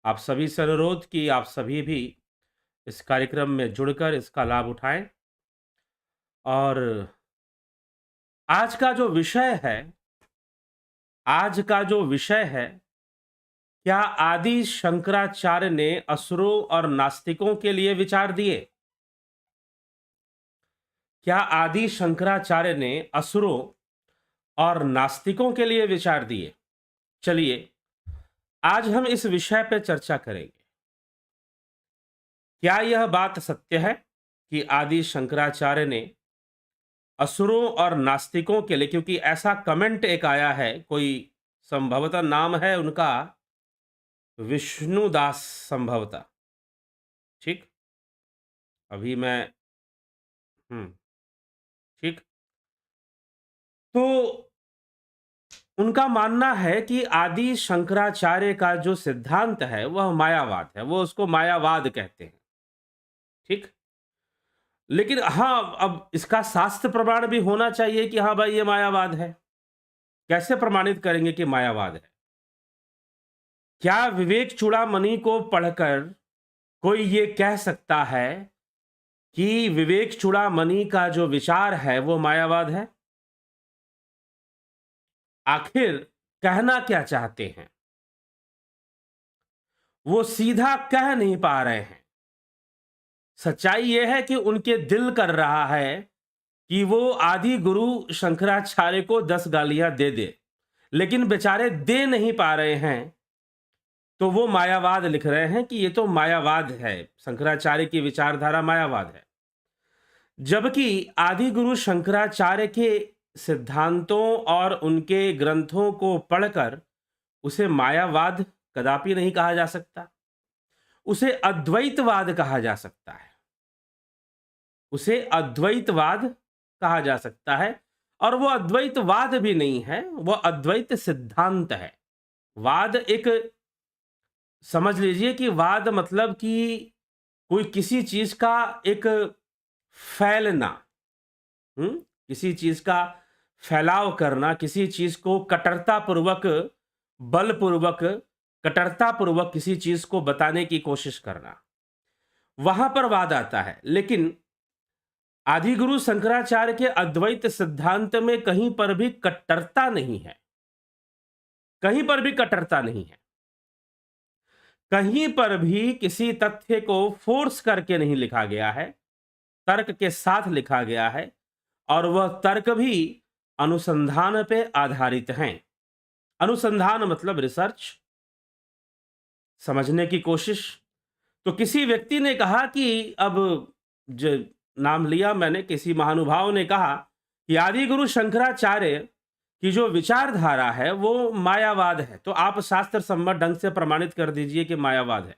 आप सभी से अनुरोध कि आप सभी भी इस कार्यक्रम में जुड़कर इसका लाभ उठाएं। और आज का जो विषय है आज का जो विषय है, क्या आदि शंकराचार्य ने असुरों और नास्तिकों के लिए विचार दिए? क्या आदि शंकराचार्य ने असुरों और नास्तिकों के लिए विचार दिए? चलिए, आज हम इस विषय पर चर्चा करेंगे। क्या यह बात सत्य है कि आदि शंकराचार्य ने असुरों और नास्तिकों के लिए, क्योंकि ऐसा कमेंट एक आया है, कोई संभवतः नाम है उनका विष्णुदास संभवतः, ठीक? अभी मैं ठीक। तो उनका मानना है कि आदि शंकराचार्य का जो सिद्धांत है वह मायावाद है, वो उसको मायावाद कहते हैं, ठीक। लेकिन हाँ, अब इसका शास्त्र प्रमाण भी होना चाहिए कि हाँ भाई ये मायावाद है। कैसे प्रमाणित करेंगे कि मायावाद है? क्या विवेक चूड़ामणि को पढ़कर कोई ये कह सकता है कि विवेक चूड़ामणि का जो विचार है वो मायावाद है? आखिर कहना क्या चाहते हैं? वो सीधा कह नहीं पा रहे हैं। सच्चाई यह है कि उनके दिल कर रहा है कि वो आदि गुरु शंकराचार्य को 10 गालियां दे दे, लेकिन बेचारे दे नहीं पा रहे हैं। तो वो मायावाद लिख रहे हैं कि ये तो मायावाद है, शंकराचार्य की विचारधारा मायावाद है। जबकि आदि गुरु शंकराचार्य के सिद्धांतों और उनके ग्रंथों को पढ़कर उसे मायावाद कदापि नहीं कहा जा सकता। उसे अद्वैतवाद कहा जा सकता है। उसे अद्वैतवाद कहा जा सकता है। और वो अद्वैतवाद भी नहीं है, वो अद्वैत सिद्धांत है। वाद एक, समझ लीजिए कि वाद मतलब कि कोई किसी चीज का एक फैलना, किसी चीज का फैलाव करना, किसी चीज को कट्टरता पूर्वक, बलपूर्वक, कट्टरता पूर्वक किसी चीज को बताने की कोशिश करना, वहां पर वाद आता है। लेकिन आदि गुरु शंकराचार्य के अद्वैत सिद्धांत में कहीं पर भी कट्टरता नहीं है। कहीं पर भी कट्टरता नहीं है। कहीं पर भी किसी तथ्य को फोर्स करके नहीं लिखा गया है, तर्क के साथ लिखा गया है। और वह तर्क भी अनुसंधान पे आधारित हैं। अनुसंधान मतलब रिसर्च, समझने की कोशिश। तो किसी व्यक्ति ने कहा कि अब जो नाम लिया मैंने, किसी महानुभाव ने कहा कि आदि गुरु शंकराचार्य की जो विचारधारा है वो मायावाद है, तो आप शास्त्र सम्मत ढंग से प्रमाणित कर दीजिए कि मायावाद है।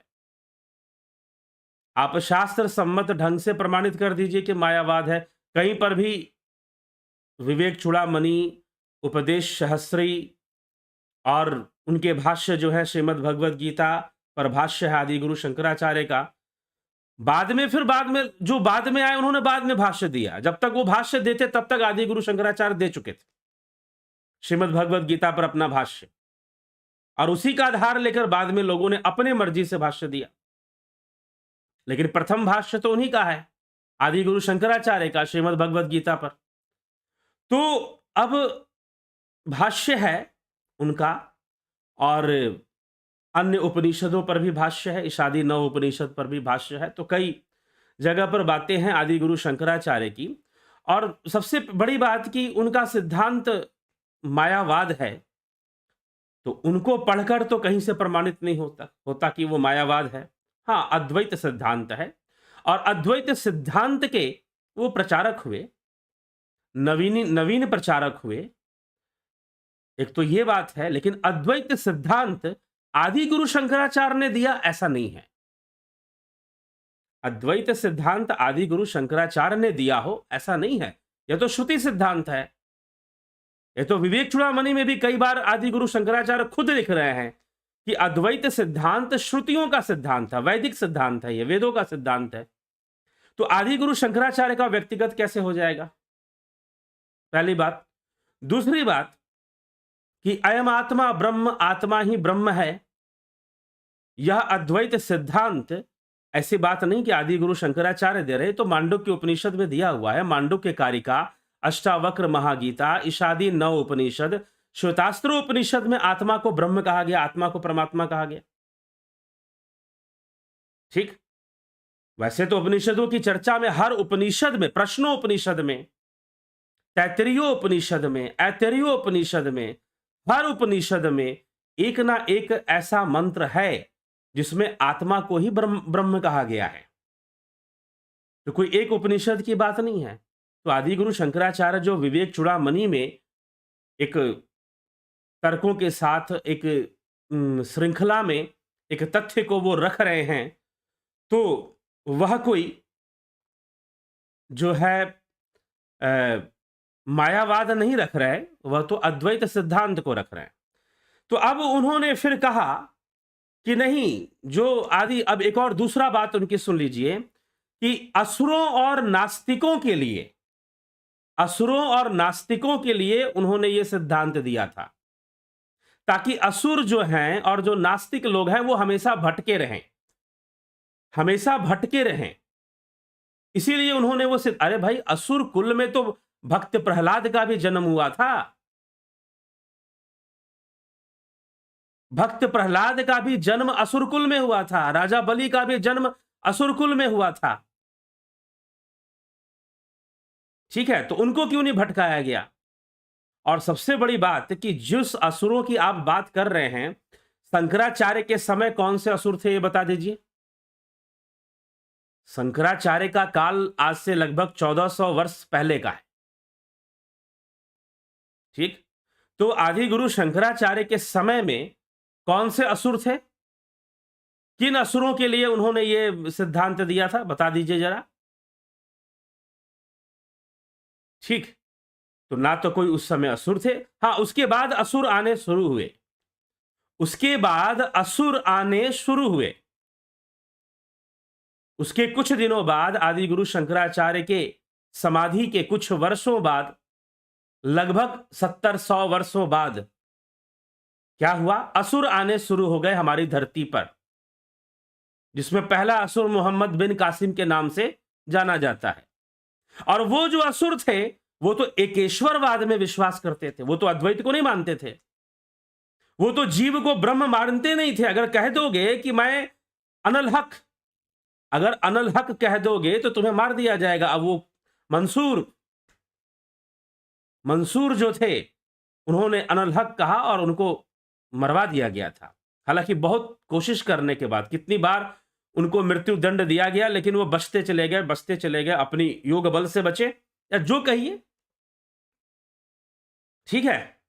आप शास्त्र सम्मत ढंग से प्रमाणित कर दीजिए कि मायावाद है। कहीं पर भी विवेक चूड़ामणि, उपदेश सहस्त्री और उनके भाष्य जो है श्रीमद् भगवद गीता पर भाष्य है आदि गुरु शंकराचार्य का, बाद में जो बाद में आए उन्होंने बाद में भाष्य दिया। जब तक वो भाष्य देते तब तक आदि गुरु शंकराचार्य दे चुके थे श्रीमद् भगवद गीता पर अपना भाष्य, और उसी का आधार लेकर बाद में लोगों ने अपने मर्जी से भाष्य दिया। लेकिन प्रथम भाष्य तो उन्हीं का है, आदि गुरु शंकराचार्य का श्रीमद् भगवद गीता पर। तो अब भाष्य है उनका, और अन्य उपनिषदों पर भी भाष्य है, इषादी 9 उपनिषद पर भी भाष्य है। तो कई जगह पर बातें हैं आदि गुरु शंकराचार्य की। और सबसे बड़ी बात कि उनका सिद्धांत मायावाद है, तो उनको पढ़कर तो कहीं से प्रमाणित नहीं होता कि वो मायावाद है। हाँ, अद्वैत सिद्धांत है, और अद्वैत सिद्धांत के वो प्रचारक हुए, नवीन प्रचारक हुए। एक तो ये बात है, लेकिन अद्वैत सिद्धांत आदि गुरु शंकराचार्य ने दिया ऐसा नहीं है। अद्वैत सिद्धांत आदि गुरु शंकराचार्य ने दिया हो ऐसा नहीं है, यह तो श्रुति सिद्धांत है। यह तो विवेक चूड़ामणि में भी कई बार आदि गुरु शंकराचार्य खुद लिख रहे हैं कि अद्वैत सिद्धांत श्रुतियों का सिद्धांत है, वैदिक सिद्धांत है, यह वेदों का सिद्धांत है। तो आदि गुरु शंकराचार्य का व्यक्तिगत कैसे हो जाएगा? पहली बात। दूसरी बात कि अयम आत्मा ब्रह्म, आत्मा ही ब्रह्म है, यह अद्वैत सिद्धांत ऐसी बात नहीं कि आदि गुरु शंकराचार्य दे रहे, तो मांडुक्य उपनिषद में दिया हुआ है। मांडुक्य कारिका, अष्टावक्र महागीता, ईशादी 9 उपनिषद, श्वेतास्त्र उपनिषद में आत्मा को ब्रह्म कहा गया, आत्मा को परमात्मा कहा गया। ठीक। वैसे तो उपनिषदों की चर्चा में हर उपनिषद में, प्रश्नोपनिषद में, तैत्तरीयोपनिषद में, ऐतरेयोपनिषद में, हर उपनिषद में एक ना एक ऐसा मंत्र है जिसमें आत्मा को ही ब्रह्म कहा गया है। तो कोई एक उपनिषद की बात नहीं है। तो आदि गुरु शंकराचार्य जो विवेक चूड़ामणि में एक तर्कों के साथ एक श्रृंखला में एक तथ्य को वो रख रहे हैं, तो वह कोई जो है मायावाद नहीं रख रहे हैं, वह तो अद्वैत सिद्धांत को रख रहे हैं। तो अब उन्होंने फिर कहा कि नहीं, जो आदि, अब एक और दूसरा बात उनकी सुन लीजिए कि असुरों और नास्तिकों के लिए, असुरों और नास्तिकों के लिए उन्होंने यह सिद्धांत दिया था ताकि असुर जो हैं और जो नास्तिक लोग हैं वो हमेशा भटके रहें, हमेशा भटके रहें। इसीलिए उन्होंने वो अरे भाई, असुर कुल में तो भक्त प्रहलाद का भी जन्म हुआ था, भक्त प्रहलाद का भी जन्म असुर कुल में हुआ था, राजा बलि का भी जन्म असुर कुल में हुआ था। ठीक है, तो उनको क्यों नहीं भटकाया गया? और सबसे बड़ी बात कि जिस असुरों की आप बात कर रहे हैं, शंकराचार्य के समय कौन से असुर थे ये बता दीजिए। शंकराचार्य का काल आज से लगभग 1400 वर्ष पहले का है। ठीक, तो आदि गुरु शंकराचार्य के समय में कौन से असुर थे? किन असुरों के लिए उन्होंने ये सिद्धांत दिया था, बता दीजिए जरा। ठीक, तो ना तो कोई उस समय असुर थे। हाँ, उसके बाद असुर आने शुरू हुए, उसके बाद असुर आने शुरू हुए। उसके कुछ दिनों बाद, आदि गुरु शंकराचार्य के समाधि के कुछ वर्षों बाद, लगभग 70-100 वर्षों बाद क्या हुआ? असुर आने शुरू हो गए हमारी धरती पर, जिसमें पहला असुर मोहम्मद बिन कासिम के नाम से जाना जाता है। और वो जो असुर थे वो तो एकेश्वरवाद में विश्वास करते थे, वो तो अद्वैत को नहीं मानते थे, वो तो जीव को ब्रह्म मानते नहीं थे। अगर कह दोगे कि मैं अनल हक, अगर अनल हक कह दोगे तो तुम्हें मार दिया जाएगा। अब वो मंसूर जो थे, उन्होंने अनल हक कहा और उनको मरवा दिया गया था। हालांकि बहुत कोशिश करने के बाद, कितनी बार उनको मृत्यु दंड दिया गया, लेकिन वो बचते चले गए, अपनी योग बल से बचे, या जो कहिए। ठीक है,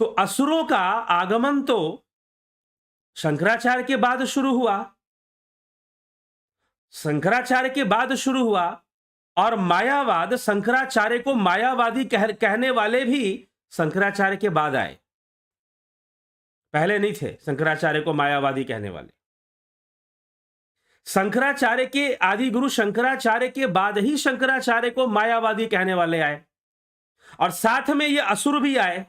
तो असुरों का आगमन तो शंकराचार्य के बाद शुरू हुआ, शंकराचार्य के बाद शुरू हुआ। और मायावाद, शंकराचार्य को मायावादी कहने वाले भी शंकराचार्य के बाद आए, पहले नहीं थे शंकराचार्य को मायावादी कहने वाले। शंकराचार्य के, आदि गुरु शंकराचार्य के बाद ही शंकराचार्य को मायावादी कहने वाले आए, और साथ में ये असुर भी आए।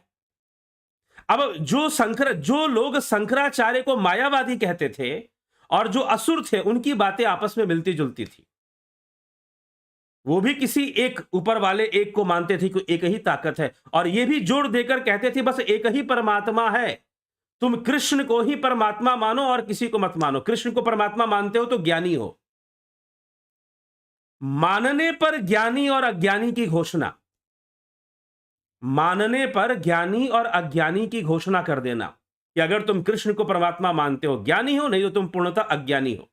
अब जो लोग शंकराचार्य को मायावादी कहते थे और जो असुर थे, उनकी बातें आपस में मिलती जुलती थी। वो भी किसी एक ऊपर वाले एक को मानते थे कि एक ही ताकत है, और ये भी जोड़ देकर कहते थे बस एक ही परमात्मा है, तुम कृष्ण को ही परमात्मा मानो और किसी को मत मानो। कृष्ण को परमात्मा मानते हो तो ज्ञानी हो, मानने पर ज्ञानी और अज्ञानी की घोषणा, मानने पर ज्ञानी और अज्ञानी की घोषणा कर देना कि अगर तुम कृष्ण को परमात्मा मानते हो ज्ञानी हो, नहीं तो तुम पूर्णतः अज्ञानी हो,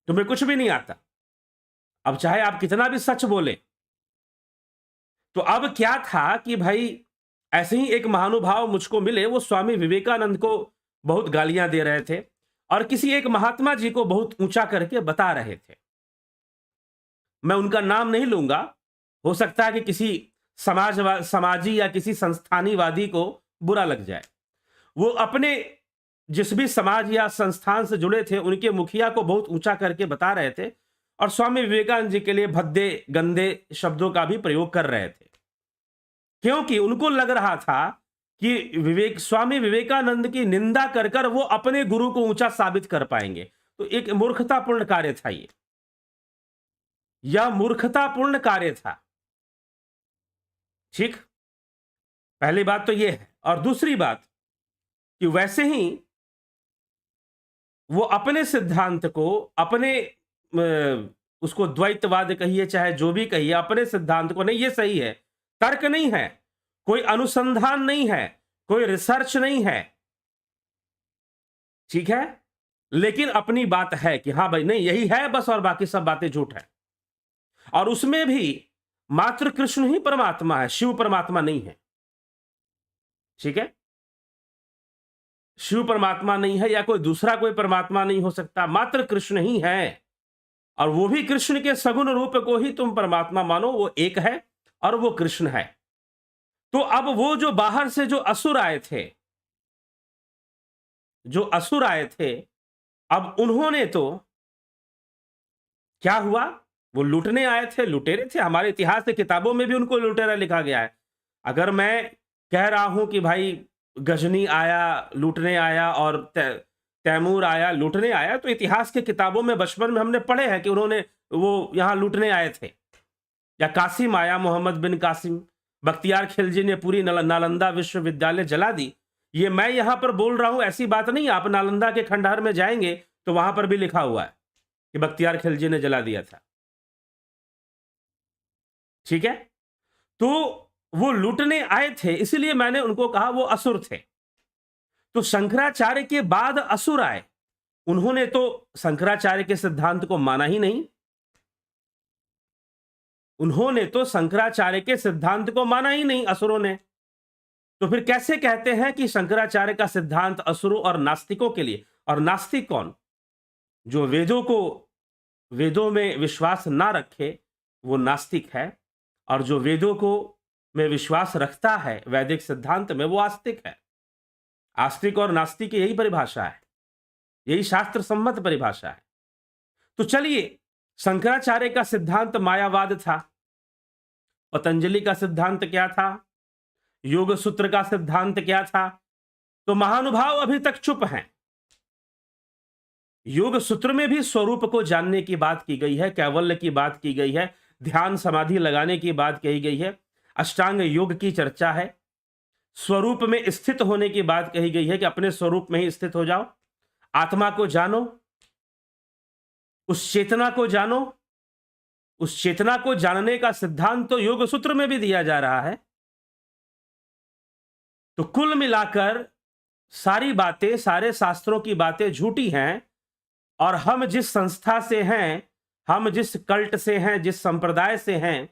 तुम्हें कुछ भी नहीं आता। अब चाहे आप कितना भी सच बोले। तो अब क्या था कि भाई ऐसे ही एक महानुभाव मुझको मिले, वो स्वामी विवेकानंद को बहुत गालियां दे रहे थे और किसी एक महात्मा जी को बहुत ऊंचा करके बता रहे थे। मैं उनका नाम नहीं लूंगा, हो सकता है कि किसी समाजी या किसी संस्थानीवादी को बुरा लग जाए। वो अपने जिस भी समाज या संस्थान से जुड़े थे, उनके मुखिया को बहुत ऊंचा करके बता रहे थे और स्वामी विवेकानंद जी के लिए भद्दे गंदे शब्दों का भी प्रयोग कर रहे थे, क्योंकि उनको लग रहा था कि स्वामी विवेकानंद की निंदा कर कर वो अपने गुरु को ऊंचा साबित कर पाएंगे। तो एक मूर्खतापूर्ण कार्य था ये, यह मूर्खतापूर्ण कार्य था। ठीक, पहली बात तो ये है। और दूसरी बात कि वैसे ही वो अपने सिद्धांत को, अपने उसको द्वैतवाद कहिए चाहे जो भी कहिए, अपने सिद्धांत को, नहीं ये सही है, तर्क नहीं है, कोई अनुसंधान नहीं है, कोई रिसर्च नहीं है, ठीक है, लेकिन अपनी बात है कि हां भाई नहीं यही है बस, और बाकी सब बातें झूठ है। और उसमें भी मात्र कृष्ण ही परमात्मा है, शिव परमात्मा नहीं है। ठीक है, शिव परमात्मा नहीं है या कोई दूसरा कोई परमात्मा नहीं हो सकता, मात्र कृष्ण ही है। और वो भी कृष्ण के सगुण रूप को ही तुम परमात्मा मानो, वो एक है और वो कृष्ण है। तो अब वो जो बाहर से जो असुर आए थे, अब उन्होंने तो क्या हुआ, वो लूटने आए थे, लुटेरे थे। हमारे इतिहास की किताबों में भी उनको लुटेरा लिखा गया है। अगर मैं कह रहा हूं कि भाई गजनी आया लूटने आया और तैमूर आया लूटने आया, तो इतिहास की किताबों में बचपन में हमने पढ़े हैं कि उन्होंने वो यहां लूटने आए थे। या कासिम आया, मोहम्मद बिन कासिम, बख्तियार खिलजी ने पूरी नालंदा विश्वविद्यालय जला दी। ये मैं यहां पर बोल रहा हूं, ऐसी बात नहीं। आप नालंदा के खंडहर में जाएंगे तो वहां पर भी लिखा हुआ है कि बख्तियार खिलजी ने जला दिया था। ठीक है, तो वो लूटने आए थे, इसलिए मैंने उनको कहा वो असुर थे। तो शंकराचार्य के बाद असुर आए, उन्होंने तो शंकराचार्य के सिद्धांत को माना ही नहीं। उन्होंने तो शंकराचार्य के सिद्धांत को माना ही नहीं, असुरों ने। तो फिर कैसे कहते हैं कि शंकराचार्य का सिद्धांत असुरों और नास्तिकों के लिए? और नास्तिक कौन? जो वेदों में विश्वास ना रखे वो नास्तिक है, और जो वेदों को में विश्वास रखता है वैदिक सिद्धांत में वो आस्तिक है। आस्तिक और नास्तिक की यही परिभाषा है, यही शास्त्र सम्मत परिभाषा है। तो चलिए, शंकराचार्य का सिद्धांत मायावाद था, पतंजलि का सिद्धांत क्या था, योग सूत्र का सिद्धांत क्या था? तो महानुभाव अभी तक चुप हैं। योग सूत्र में भी स्वरूप को जानने की बात की गई है, कैवल्य की बात की गई है, ध्यान समाधि लगाने की बात कही गई है, अष्टांग योग की चर्चा है, स्वरूप में स्थित होने की बात कही गई है कि अपने स्वरूप में ही स्थित हो जाओ, आत्मा को जानो, उस चेतना को जानो। उस चेतना को जानने का सिद्धांत तो योग सूत्र में भी दिया जा रहा है। तो कुल मिलाकर सारी बातें, सारे शास्त्रों की बातें झूठी हैं, और हम जिस संस्था से हैं, हम जिस कल्ट से हैं, जिस संप्रदाय से हैं,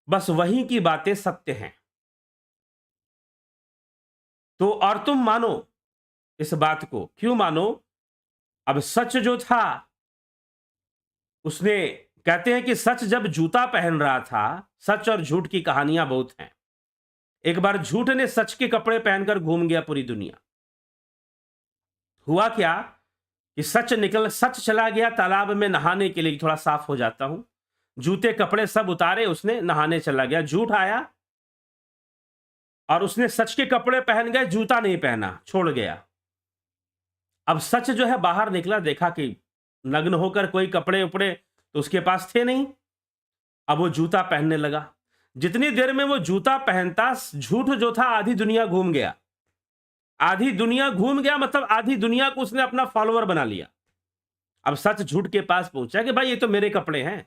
बस वही की बातें सत्य हैं। तो और तुम मानो इस बात को, क्यों मानो? अब सच जो था, उसने, कहते हैं कि सच जब जूता पहन रहा था, सच और झूठ की कहानियां बहुत हैं। एक बार झूठ ने सच के कपड़े पहनकर घूम गया पूरी दुनिया। हुआ क्या कि सच चला गया तालाब में नहाने के लिए, थोड़ा साफ हो जाता हूं, जूते कपड़े सब उतारे, उसने नहाने चला गया। झूठ आया और उसने सच के कपड़े पहन गए, जूता नहीं पहना, छोड़ गया। अब सच जो है बाहर निकला, देखा कि नग्न होकर कोई कपड़े उपड़े तो उसके पास थे नहीं। अब वो जूता पहनने लगा। जितनी देर में वो जूता पहनता, झूठ जो था आधी दुनिया घूम गया। आधी दुनिया घूम गया मतलब आधी दुनिया को उसने अपना फॉलोअर बना लिया। अब सच झूठ के पास पहुंचा कि भाई ये तो मेरे कपड़े हैं,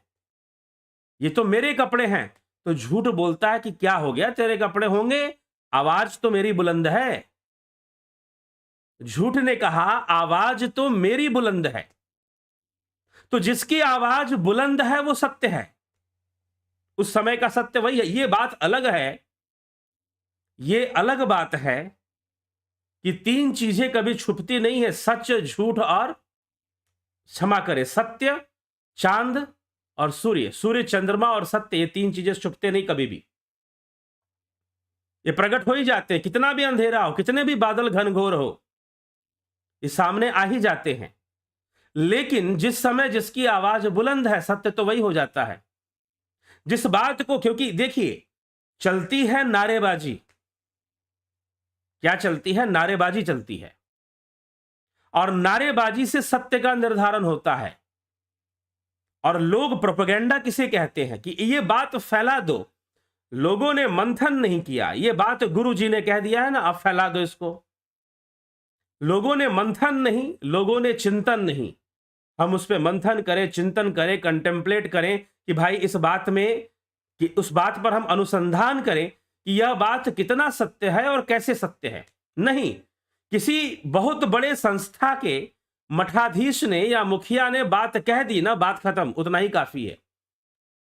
ये तो मेरे कपड़े हैं। तो झूठ बोलता है कि क्या हो गया, तेरे कपड़े होंगे, आवाज तो मेरी बुलंद है। झूठ ने कहा आवाज तो मेरी बुलंद है। तो जिसकी आवाज बुलंद है वो सत्य है, उस समय का सत्य वही है। ये बात अलग है, ये अलग बात है कि तीन चीजें कभी छुपती नहीं है, सच, झूठ और, क्षमा करे, सत्य, चांद और सूर्य। सूर्य, चंद्रमा और सत्य, ये तीन चीजें छुपते नहीं कभी भी, ये प्रकट हो ही जाते हैं। कितना भी अंधेरा हो, कितने भी बादल घनघोर हो, ये सामने आ ही जाते हैं। लेकिन जिस समय जिसकी आवाज बुलंद है, सत्य तो वही हो जाता है। जिस बात को, क्योंकि देखिए चलती है नारेबाजी, क्या चलती है? नारेबाजी चलती है। और नारेबाजी से सत्य का निर्धारण होता है। और लोग प्रोपेगेंडा किसे कहते हैं कि ये बात फैला दो। लोगों ने मंथन नहीं किया, ये बात गुरु जी ने कह दिया है ना, अब फैला दो इसको। लोगों ने मंथन नहीं, लोगों ने चिंतन नहीं। हम उस पर मंथन करें, चिंतन करें, कंटेम्पलेट करें कि भाई इस बात में, कि उस बात पर हम अनुसंधान करें कि यह बात कितना सत्य है और कैसे सत्य है। नहीं, किसी बहुत बड़े संस्था के मठाधीश ने या मुखिया ने बात कह दी ना, बात खत्म, उतना ही काफी है।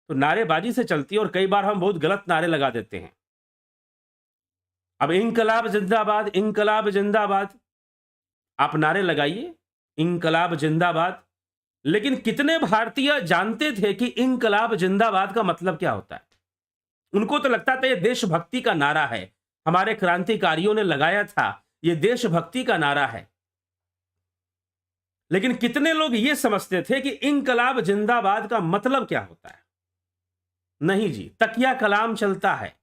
तो नारेबाजी से चलती है और कई बार हम बहुत गलत नारे लगा देते हैं। अब इंकलाब जिंदाबाद, इंकलाब जिंदाबाद, आप नारे लगाइए इंकलाब जिंदाबाद, लेकिन कितने भारतीय जानते थे कि इंकलाब जिंदाबाद का मतलब क्या होता है? उनको तो लगता था ये देशभक्ति का नारा है, हमारे क्रांतिकारियों ने लगाया था, ये देशभक्ति का नारा है। लेकिन कितने लोग ये समझते थे कि इंकलाब जिंदाबाद का मतलब क्या होता है? नहीं जी, तकिया कलाम चलता है,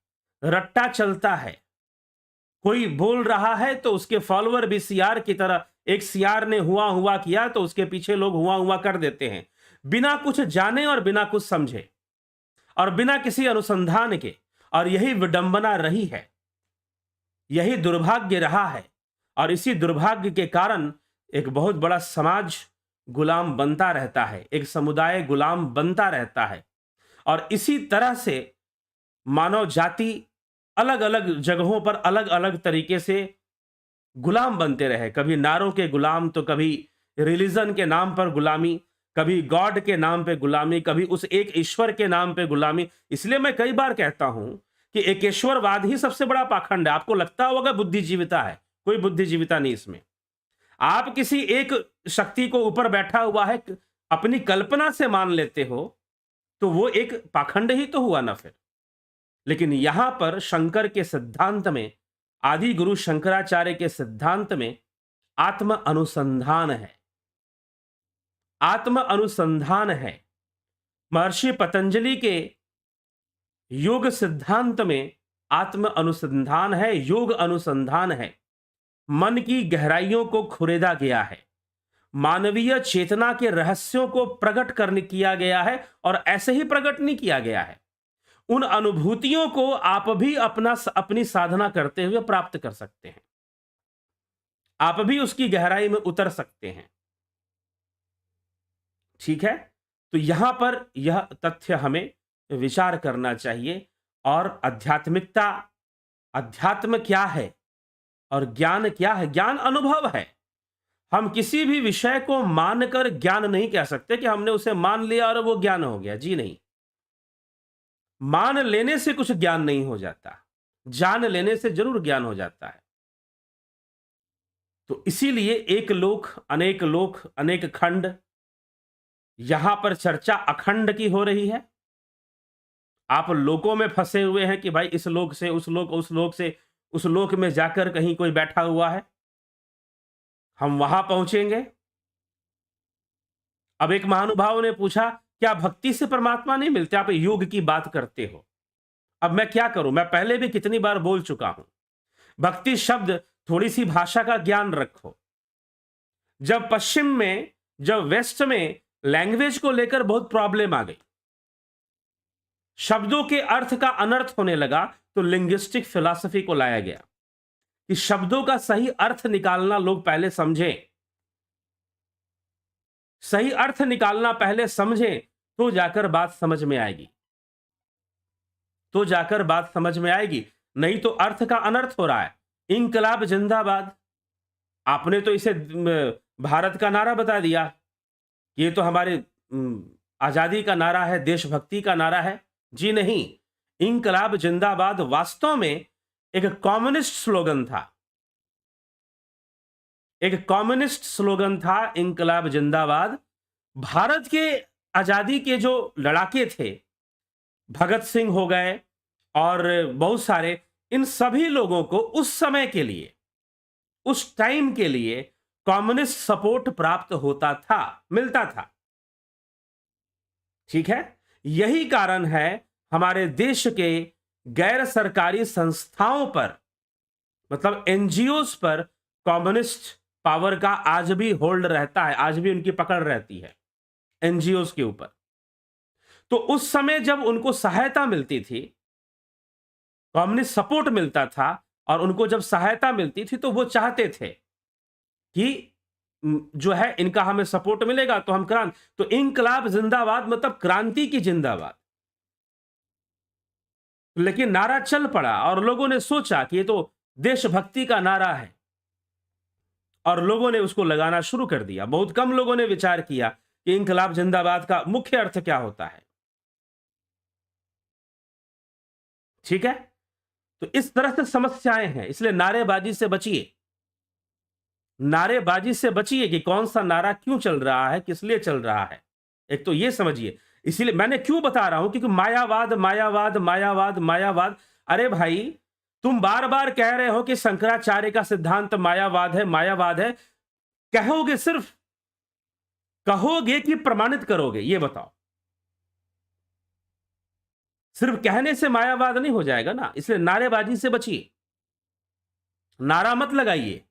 रट्टा चलता है। कोई बोल रहा है तो उसके फॉलोअर भी सियार की तरह, एक सियार ने हुआ हुआ किया तो उसके पीछे लोग हुआ हुआ कर देते हैं, बिना कुछ जाने और बिना कुछ समझे और बिना किसी अनुसंधान के। और यही विडंबना रही है, यही दुर्भाग्य रहा है। और इसी दुर्भाग्य के कारण एक बहुत बड़ा समाज गुलाम बनता रहता है, एक समुदाय गुलाम बनता रहता है। और इसी तरह से मानव जाति अलग अलग जगहों पर अलग अलग तरीके से गुलाम बनते रहे। कभी नारों के गुलाम, तो कभी रिलीजन के नाम पर गुलामी, कभी गॉड के नाम पे गुलामी, कभी उस एक ईश्वर के नाम पे गुलामी। इसलिए मैं कई बार कहता हूं कि एकेश्वरवाद ही सबसे बड़ा पाखंड है। आपको लगता होगा बुद्धिजीविता है, कोई बुद्धिजीविता नहीं इसमें। आप किसी एक शक्ति को ऊपर बैठा हुआ है अपनी कल्पना से मान लेते हो, तो वो एक पाखंड ही तो हुआ ना फिर। लेकिन यहां पर शंकर के सिद्धांत में, आदि गुरु शंकराचार्य के सिद्धांत में आत्म अनुसंधान है, आत्म अनुसंधान है। महर्षि पतंजलि के योग सिद्धांत में आत्म अनुसंधान है, योग अनुसंधान है। मन की गहराइयों को खुरेदा गया है, मानवीय चेतना के रहस्यों को प्रकट करने किया गया है। और ऐसे ही प्रकट नहीं किया गया है, उन अनुभूतियों को आप भी अपनी साधना करते हुए प्राप्त कर सकते हैं। आप भी उसकी गहराई में उतर सकते हैं। ठीक है, तो यहां पर यह तथ्य हमें विचार करना चाहिए। और आध्यात्मिकता, अध्यात्म क्या है और ज्ञान क्या है? ज्ञान अनुभव है। हम किसी भी विषय को मानकर ज्ञान नहीं कह सकते कि हमने उसे मान लिया और वो ज्ञान हो गया। जी नहीं, मान लेने से कुछ ज्ञान नहीं हो जाता, जान लेने से जरूर ज्ञान हो जाता है। तो इसीलिए एक लोक अनेक खंड, यहां पर चर्चा अखंड की हो रही है। आप लोकों में फंसे हुए हैं कि भाई इस लोक से उस लोक, उस लोक से उस लोक में जाकर कहीं कोई बैठा हुआ है, हम वहां पहुंचेंगे। अब एक महानुभाव ने पूछा, क्या भक्ति से परमात्मा नहीं मिलते? आप योग की बात करते हो। अब मैं क्या करूं? मैं पहले भी कितनी बार बोल चुका हूं, भक्ति शब्द, थोड़ी सी भाषा का ज्ञान रखो। जब पश्चिम में, जब वेस्ट में लैंग्वेज को लेकर बहुत प्रॉब्लम आ गई, शब्दों के अर्थ का अनर्थ होने लगा, तो लिंग्विस्टिक फिलॉसफी को लाया गया कि शब्दों का सही अर्थ निकालना लोग पहले समझें, सही अर्थ निकालना पहले समझें, तो जाकर बात समझ में आएगी, तो जाकर बात समझ में आएगी। नहीं तो अर्थ का अनर्थ हो रहा है। इंकलाब जिंदाबाद, आपने तो इसे भारत का नारा बता दिया, ये तो हमारे आजादी का नारा है, देशभक्ति का नारा है। जी नहीं, इंकलाब जिंदाबाद वास्तव में एक कम्युनिस्ट स्लोगन था, एक कम्युनिस्ट स्लोगन था इंकलाब जिंदाबाद। भारत के आजादी के जो लड़ाके थे, भगत सिंह हो गए और बहुत सारे, इन सभी लोगों को उस समय के लिए, उस टाइम के लिए कम्युनिस्ट सपोर्ट प्राप्त होता था, मिलता था। ठीक है, यही कारण है हमारे देश के गैर सरकारी संस्थाओं पर मतलब एनजीओस पर कम्युनिस्ट पावर का आज भी होल्ड रहता है, आज भी उनकी पकड़ रहती है एनजीओस के ऊपर। तो उस समय जब उनको सहायता मिलती थी, कम्युनिस्ट सपोर्ट मिलता था, और उनको जब सहायता मिलती थी तो वो चाहते थे कि जो है इनका हमें सपोर्ट मिलेगा तो हम तो इंकलाब जिंदाबाद मतलब क्रांति की जिंदाबाद। लेकिन नारा चल पड़ा और लोगों ने सोचा कि ये तो देशभक्ति का नारा है, और लोगों ने उसको लगाना शुरू कर दिया। बहुत कम लोगों ने विचार किया कि इंकलाब जिंदाबाद का मुख्य अर्थ क्या होता है। ठीक है, तो इस तरह से समस्याएं हैं, इसलिए नारेबाजी से बचिए। नारेबाजी से बचिए कि कौन सा नारा क्यों चल रहा है, किस लिए चल रहा है, एक तो ये समझिए। इसीलिए मैंने क्यों बता रहा हूं, क्योंकि मायावाद मायावाद मायावाद मायावाद। अरे भाई, तुम बार बार कह रहे हो कि शंकराचार्य का सिद्धांत मायावाद है, मायावाद है। कहोगे, सिर्फ कहोगे कि प्रमाणित करोगे, ये बताओ। सिर्फ कहने से मायावाद नहीं हो जाएगा ना, इसलिए नारेबाजी से बचिए, नारा मत लगाइए।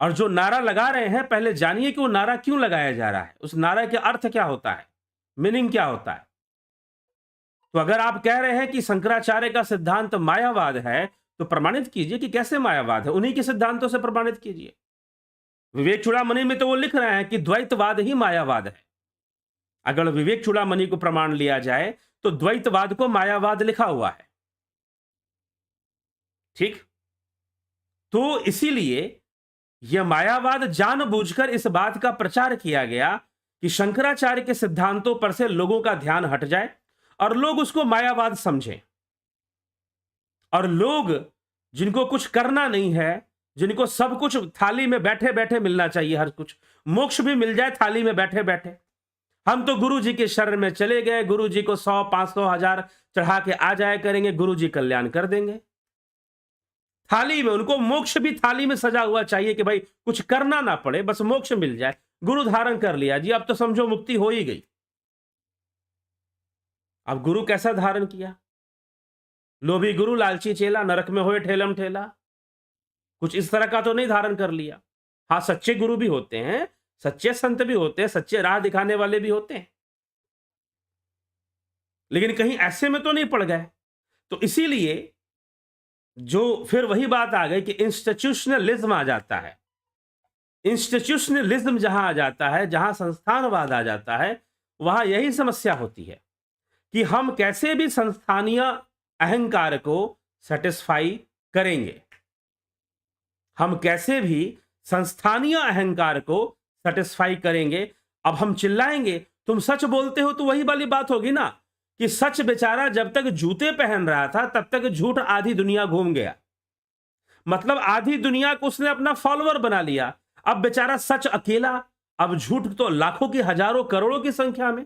और जो नारा लगा रहे हैं, पहले जानिए कि वो नारा क्यों लगाया जा रहा है, उस नारा के अर्थ क्या होता है, मीनिंग क्या होता है। तो अगर आप कह रहे हैं कि शंकराचार्य का सिद्धांत मायावाद है, तो प्रमाणित कीजिए कि कैसे मायावाद है, उन्हीं के सिद्धांतों से प्रमाणित कीजिए। विवेक चूड़ामणि में तो वो लिख रहे हैं कि द्वैतवाद ही मायावाद है। अगर विवेक चूड़ामणि को प्रमाण लिया जाए तो द्वैतवाद को मायावाद लिखा हुआ है। ठीक, तो इसीलिए यह मायावाद जानबूझकर इस बात का प्रचार किया गया कि शंकराचार्य के सिद्धांतों पर से लोगों का ध्यान हट जाए और लोग उसको मायावाद समझें। और लोग जिनको कुछ करना नहीं है, जिनको सब कुछ थाली में बैठे बैठे मिलना चाहिए, हर कुछ मोक्ष भी मिल जाए थाली में बैठे बैठे। हम तो गुरु जी के शरण में चले गए, गुरु जी को 100 500 1000 चढ़ा के आ जाया करेंगे, गुरु जी कल्याण कर देंगे। थाली में उनको मोक्ष भी थाली में सजा हुआ चाहिए कि भाई कुछ करना ना पड़े, बस मोक्ष मिल जाए। गुरु धारण कर लिया जी, अब तो समझो मुक्ति हो ही गई। अब गुरु कैसा धारण किया? लोभी गुरु लालची चेला, नरक में होए ठेलम ठेला। कुछ इस तरह का तो नहीं धारण कर लिया। हाँ, सच्चे गुरु भी होते हैं, सच्चे संत भी होते हैं, सच्चे राह दिखाने वाले भी होते हैं, लेकिन कहीं ऐसे में तो नहीं पड़ गए। तो इसीलिए जो फिर वही बात आ गई कि इंस्टीट्यूशनलिज्म आ जाता है। इंस्टीट्यूशनलिज्म जहां आ जाता है, जहां संस्थानवाद आ जाता है, वहां यही समस्या होती है कि हम कैसे भी संस्थानीय अहंकार को सेटिस्फाई करेंगे। हम कैसे भी संस्थानीय अहंकार को सेटिस्फाई करेंगे। अब हम चिल्लाएंगे, तुम सच बोलते हो, तो वही वाली बात होगी ना कि सच बेचारा जब तक जूते पहन रहा था तब तक झूठ आधी दुनिया घूम गया। मतलब आधी दुनिया को उसने अपना फॉलोअर बना लिया। अब बेचारा सच अकेला, अब झूठ तो लाखों की, हजारों, करोड़ों की संख्या में।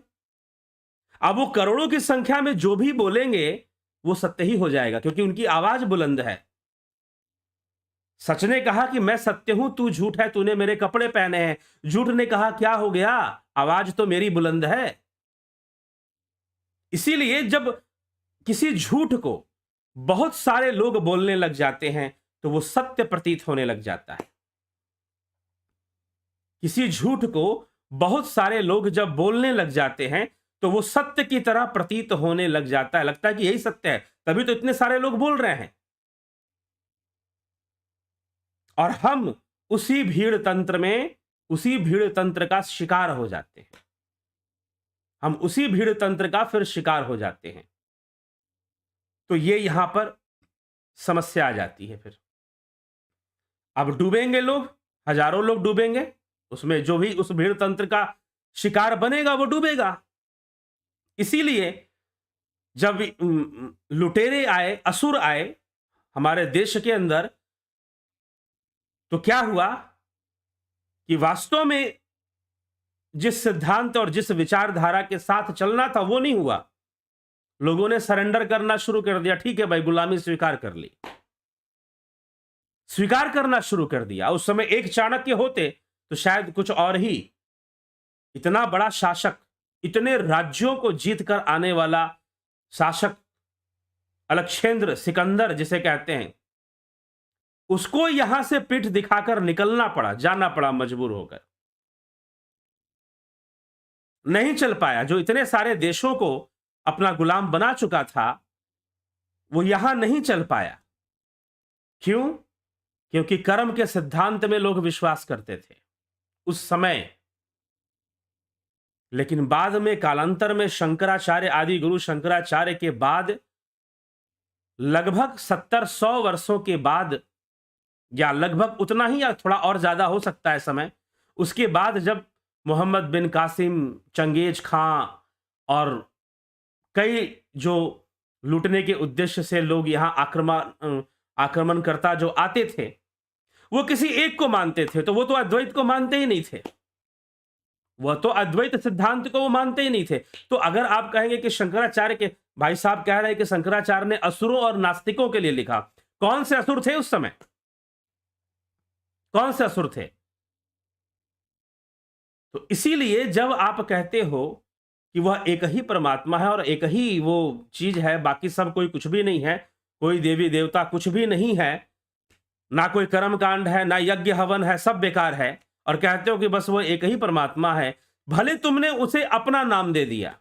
अब वो करोड़ों की संख्या में जो भी बोलेंगे वो सत्य ही हो जाएगा, क्योंकि उनकी आवाज बुलंद है। सच ने कहा कि मैं सत्य हूं, तू झूठ है, तूने मेरे कपड़े पहने हैं। झूठ ने कहा क्या हो गया, आवाज तो मेरी बुलंद है। इसीलिए जब किसी झूठ को बहुत सारे लोग बोलने लग जाते हैं तो वो सत्य प्रतीत होने लग जाता है। किसी झूठ को बहुत सारे लोग जब बोलने लग जाते हैं तो वो सत्य की तरह प्रतीत होने लग जाता है, लगता है कि यही सत्य है, तभी तो इतने सारे लोग बोल रहे हैं। और हम उसी भीड़ तंत्र में, उसी भीड़ तंत्र का शिकार हो जाते हैं। हम उसी भीड़ तंत्र का फिर शिकार हो जाते हैं। तो ये यहां पर समस्या आ जाती है। फिर अब डूबेंगे लोग, हजारों लोग डूबेंगे उसमें। जो भी उस भीड़ तंत्र का शिकार बनेगा वो डूबेगा। इसीलिए जब लुटेरे आए, असुर आए हमारे देश के अंदर, तो क्या हुआ कि वास्तव में जिस सिद्धांत और जिस विचारधारा के साथ चलना था वो नहीं हुआ। लोगों ने सरेंडर करना शुरू कर दिया। ठीक है भाई, गुलामी स्वीकार कर ली, स्वीकार करना शुरू कर दिया। उस समय एक चाणक्य होते तो शायद कुछ और ही। इतना बड़ा शासक, इतने राज्यों को जीत कर आने वाला शासक, अलक्षेंद्र, सिकंदर जिसे कहते हैं, उसको यहां से पीठ दिखाकर निकलना पड़ा, जाना पड़ा मजबूर होकर, नहीं चल पाया। जो इतने सारे देशों को अपना गुलाम बना चुका था, वो यहां नहीं चल पाया। क्यों? क्योंकि कर्म के सिद्धांत में लोग विश्वास करते थे उस समय। लेकिन बाद में कालांतर में शंकराचार्य, आदि गुरु शंकराचार्य के बाद लगभग 70-100 वर्षों के बाद, या लगभग उतना ही या थोड़ा और ज्यादा हो सकता है समय, उसके बाद जब मोहम्मद बिन कासिम, चंगेज खां और कई जो लूटने के उद्देश्य से लोग यहां आक्रमणकर्ता जो आते थे, वो किसी एक को मानते थे, तो वो तो अद्वैत को मानते ही नहीं थे। वह तो अद्वैत सिद्धांत को वो मानते ही नहीं थे। तो अगर आप कहेंगे कि शंकराचार्य के भाई साहब कह रहे हैं कि शंकराचार्य ने असुरों और नास्तिकों के लिए लिखा, कौन से असुर थे उस समय? कौन से असुर थे? तो इसीलिए जब आप कहते हो कि वह एक ही परमात्मा है और एक ही वो चीज है, बाकी सब कोई कुछ भी नहीं है, कोई देवी देवता कुछ भी नहीं है, ना कोई कर्म कांड है, ना यज्ञ हवन है, सब बेकार है, और कहते हो कि बस वो एक ही परमात्मा है, भले तुमने उसे अपना नाम दे दिया,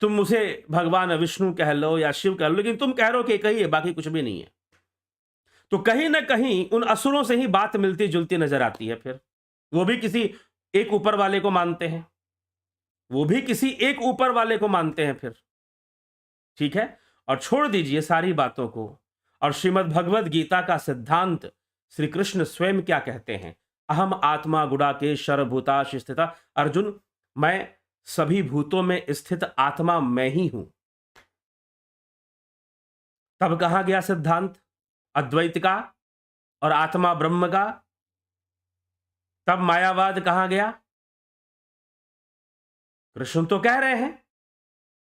तुम उसे भगवान विष्णु कह लो या शिव कह लो, लेकिन तुम कह रहे हो कि एक ही है, बाकी कुछ भी नहीं है। तो कहीं ना कहीं उन असुरों से ही बात मिलती जुलती नजर आती है। फिर वो भी किसी एक ऊपर वाले को मानते हैं, वो भी किसी एक ऊपर वाले को मानते हैं फिर। ठीक है, और छोड़ दीजिए सारी बातों को, और श्रीमद् भगवद गीता का सिद्धांत श्री कृष्ण स्वयं क्या कहते हैं? अहम आत्मा गुडाकेश सर्वभूताश स्थिता। अर्जुन, मैं सभी भूतों में स्थित आत्मा मैं ही हूं। तब कहा गया सिद्धांत अद्वैत का और आत्मा ब्रह्म का? तब मायावाद कहां गया? कृष्ण तो कह रहे हैं,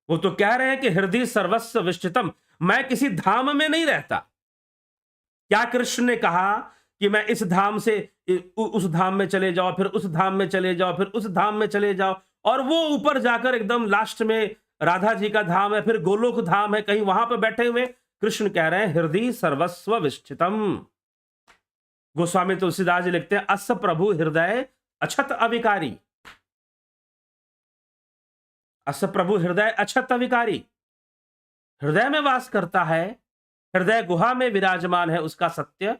वो तो कह रहे हैं कि हृदय सर्वस्व विष्ठितम, मैं किसी धाम में नहीं रहता। क्या कृष्ण ने कहा कि मैं इस धाम से उस धाम में चले जाओ, फिर उस धाम में चले जाओ, फिर उस धाम में चले जाओ, और वो ऊपर जाकर एकदम लास्ट में राधा जी का धाम है, फिर गोलोक धाम है, कहीं वहां पर बैठे हुए? कृष्ण कह रहे हैं हृदय सर्वस्व विष्ठितम। गोस्वामी तुलसीदास जी लिखते हैं अस प्रभु हृदय अछत अविकारी। अस प्रभु हृदय अछत अविकारी, हृदय में वास करता है, हृदय गुहा में विराजमान है उसका सत्य।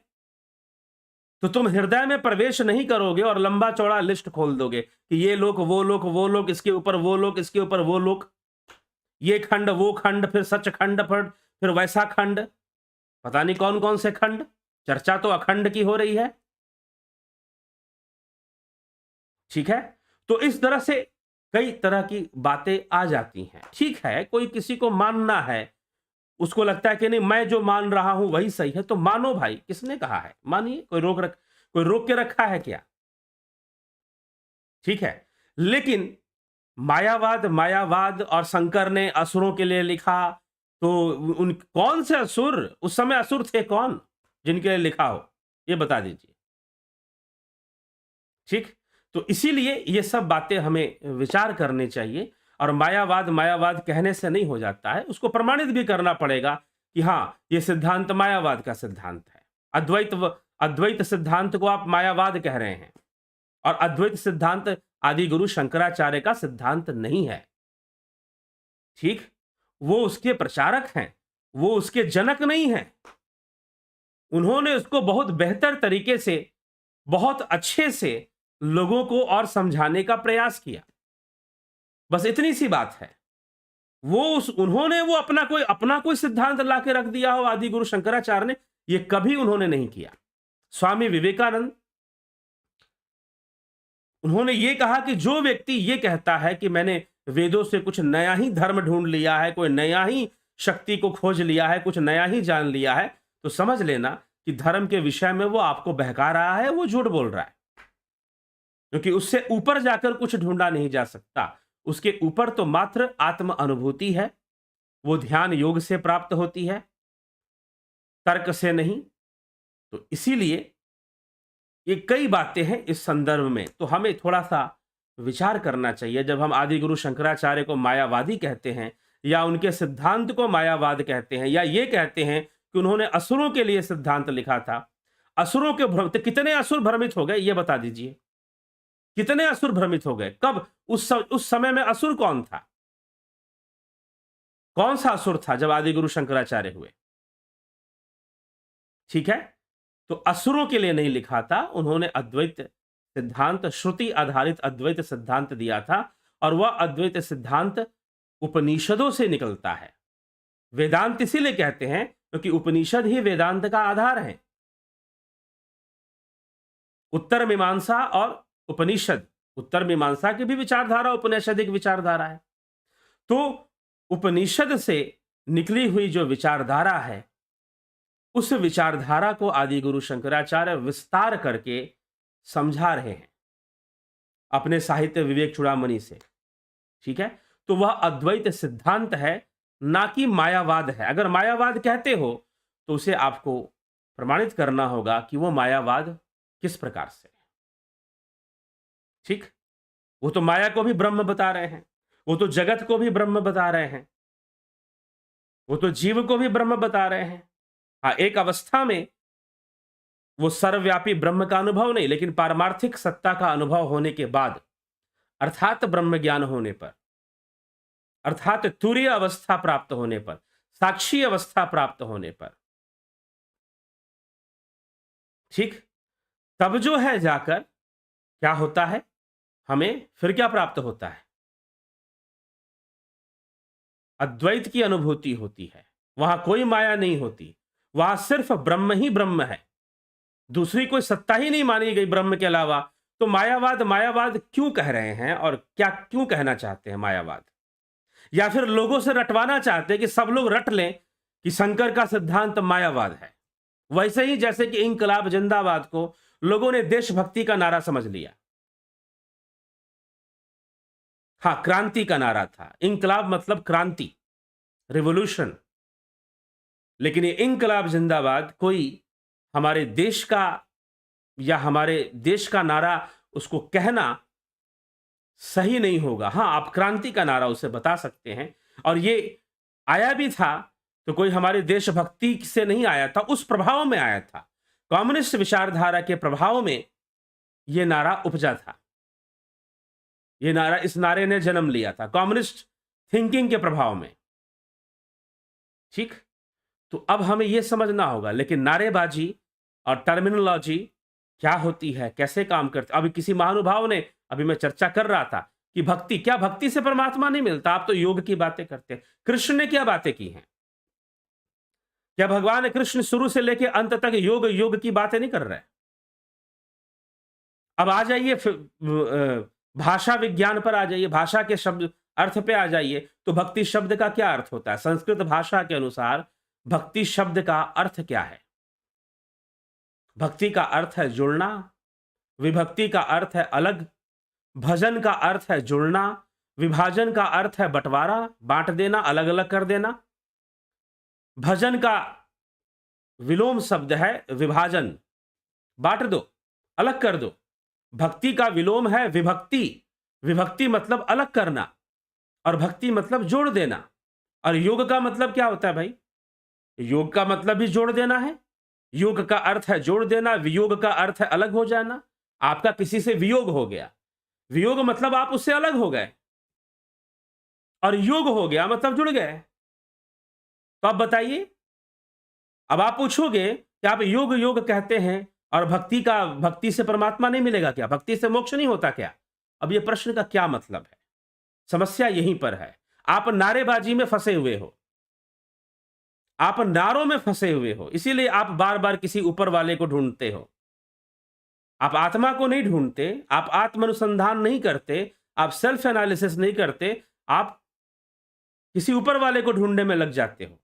तो तुम हृदय में प्रवेश नहीं करोगे और लंबा चौड़ा लिस्ट खोल दोगे कि ये लोक वो लोक, वो लोक इसके ऊपर वो लोक, इसके ऊपर वो लोक, ये खंड वो खंड, फिर सच खंड, फिर वैसा खंड, पता नहीं कौन कौन से खंड। चर्चा तो अखंड की हो रही है। ठीक है, तो इस तरह से कई तरह की बातें आ जाती हैं। ठीक है, कोई किसी को मानना है, उसको लगता है कि नहीं मैं जो मान रहा हूं वही सही है, तो मानो भाई, किसने कहा है? मानिए, कोई रोक के रखा है क्या? ठीक है, लेकिन मायावाद और शंकर ने असुरों के लिए लिखा, तो उन कौन से असुर उस समय असुर थे, कौन जिनके लिए लिखा हो, ये बता दीजिए। ठीक, तो इसीलिए ये सब बातें हमें विचार करनी चाहिए। और मायावाद कहने से नहीं हो जाता है, उसको प्रमाणित भी करना पड़ेगा कि हाँ, ये सिद्धांत मायावाद का सिद्धांत है। अद्वैत सिद्धांत को आप मायावाद कह रहे हैं, और अद्वैत सिद्धांत आदि गुरु शंकराचार्य का सिद्धांत नहीं है। ठीक, वो उसके प्रचारक हैं, वो उसके जनक नहीं हैं। उन्होंने उसको बहुत बेहतर तरीके से, बहुत अच्छे से लोगों को और समझाने का प्रयास किया, बस इतनी सी बात है। उन्होंने वो अपना कोई सिद्धांत लाके रख दिया हो आदि गुरु शंकराचार्य ने, ये कभी उन्होंने नहीं किया। स्वामी विवेकानंद, उन्होंने ये कहा कि जो व्यक्ति ये कहता है कि मैंने वेदों से कुछ नया ही धर्म ढूंढ लिया है, कोई नया ही शक्ति को खोज लिया है, कुछ नया ही जान लिया है, तो समझ लेना कि धर्म के विषय में वो आपको बहका रहा है, वो झूठ बोल रहा है। क्योंकि उससे ऊपर जाकर कुछ ढूंढा नहीं जा सकता। उसके ऊपर तो मात्र आत्म अनुभूति है, वो ध्यान योग से प्राप्त होती है, तर्क से नहीं। तो इसीलिए ये कई बातें हैं इस संदर्भ में, तो हमें थोड़ा सा विचार करना चाहिए। जब हम आदि गुरु शंकराचार्य को मायावादी कहते हैं, या उनके सिद्धांत को मायावाद कहते हैं, या ये कहते हैं कि उन्होंने असुरों के लिए सिद्धांत लिखा था। असुरों के भ्रम, तो कितने असुर भ्रमित हो गए ये बता दीजिए। कितने असुर भ्रमित हो गए? कब? उस समय में असुर कौन था? कौन सा असुर था जब आदि गुरु शंकराचार्य हुए? ठीक है, तो असुरों के लिए नहीं लिखा था, उन्होंने अद्वैत सिद्धांत, श्रुति आधारित अद्वैत सिद्धांत दिया था, और वह अद्वैत सिद्धांत उपनिषदों से निकलता है। वेदांत इसीलिए कहते हैं क्योंकि उपनिषद ही वेदांत का आधार है। उत्तर मीमांसा और उपनिषद, उत्तर मीमांसा की भी विचारधारा उपनिषदिक विचारधारा है। तो उपनिषद से निकली हुई जो विचारधारा है, उस विचारधारा को आदि गुरु शंकराचार्य विस्तार करके समझा रहे हैं अपने साहित्य विवेक चूड़ामणि से। ठीक है, तो वह अद्वैत सिद्धांत है, ना कि मायावाद है। अगर मायावाद कहते हो तो उसे आपको प्रमाणित करना होगा कि वो मायावाद किस प्रकार से है। ठीक, वो तो माया को भी ब्रह्म बता रहे हैं, वो तो जगत को भी ब्रह्म बता रहे हैं, वो तो जीव को भी ब्रह्म बता रहे हैं। हाँ, एक अवस्था में वो सर्वव्यापी ब्रह्म का अनुभव नहीं, लेकिन पारमार्थिक सत्ता का अनुभव होने के बाद, अर्थात ब्रह्म ज्ञान होने पर, अर्थात तुरीय अवस्था प्राप्त होने पर, साक्षी अवस्था प्राप्त होने पर, ठीक, तब जो है जाकर क्या होता है, हमें फिर क्या प्राप्त होता है? अद्वैत की अनुभूति होती है। वहां कोई माया नहीं होती, वहां सिर्फ ब्रह्म ही ब्रह्म है, दूसरी कोई सत्ता ही नहीं मानी गई ब्रह्म के अलावा। तो मायावाद, मायावाद क्यों कह रहे हैं और क्या क्यों कहना चाहते हैं मायावाद? या फिर लोगों से रटवाना चाहते हैं कि सब लोग रट लें कि शंकर का सिद्धांत मायावाद है। वैसे ही जैसे कि इंकलाब जिंदाबाद को लोगों ने देशभक्ति का नारा समझ लिया। हाँ, क्रांति का नारा था। इंकलाब मतलब क्रांति, रिवॉल्यूशन। लेकिन ये इंकलाब जिंदाबाद कोई हमारे देश का या हमारे देश का नारा उसको कहना सही नहीं होगा। हाँ, आप क्रांति का नारा उसे बता सकते हैं, और ये आया भी था तो कोई हमारे देशभक्ति से नहीं आया था, उस प्रभाव में आया था। कम्युनिस्ट विचारधारा के प्रभाव में यह नारा उपजा था। यह नारा, इस नारे ने जन्म लिया था कम्युनिस्ट थिंकिंग के प्रभाव में। ठीक, तो अब हमें यह समझना होगा, लेकिन नारेबाजी और टर्मिनोलॉजी क्या होती है, कैसे काम करती। अभी किसी महानुभाव ने, अभी मैं चर्चा कर रहा था कि भक्ति, क्या भक्ति से परमात्मा नहीं मिलता? आप तो योग की बातें करते हैं। कृष्ण ने क्या बातें की हैं? क्या भगवान कृष्ण शुरू से लेकर अंत तक योग योग की बातें नहीं कर रहे? अब आ जाइए भाषा विज्ञान पर आ जाइए, भाषा के शब्द अर्थ पे आ जाइए। तो भक्ति शब्द का क्या अर्थ होता है? संस्कृत भाषा के अनुसार भक्ति शब्द का अर्थ क्या है? भक्ति का अर्थ है जुड़ना, विभक्ति का अर्थ है अलग, भजन का अर्थ है जुड़ना, विभाजन का अर्थ है बंटवारा, बांट देना, अलग अलग कर देना। भजन का विलोम शब्द है विभाजन, बांट दो, अलग कर दो। भक्ति का विलोम है विभक्ति, विभक्ति मतलब अलग करना, और भक्ति मतलब जोड़ देना। और योग का मतलब क्या होता है भाई? योग का मतलब भी जोड़ देना है। योग का अर्थ है जोड़ देना, वियोग का अर्थ है अलग हो जाना। आपका किसी से वियोग हो गया, वियोग मतलब आप उससे अलग हो गए, और योग हो गया मतलब जुड़ गए। तो आप बताइए, अब आप पूछोगे कि आप योग योग कहते हैं और भक्ति से परमात्मा नहीं मिलेगा क्या? भक्ति से मोक्ष नहीं होता क्या? अब ये प्रश्न का क्या मतलब है? समस्या यहीं पर है। आप नारेबाजी में फंसे हुए हो, आप नारों में फंसे हुए हो, इसीलिए आप बार बार किसी ऊपर वाले को ढूंढते हो। आप आत्मा को नहीं ढूंढते, आप आत्म अनुसंधान नहीं करते, आप सेल्फ एनालिसिस नहीं करते, आप किसी ऊपर वाले को ढूंढने में लग जाते हो।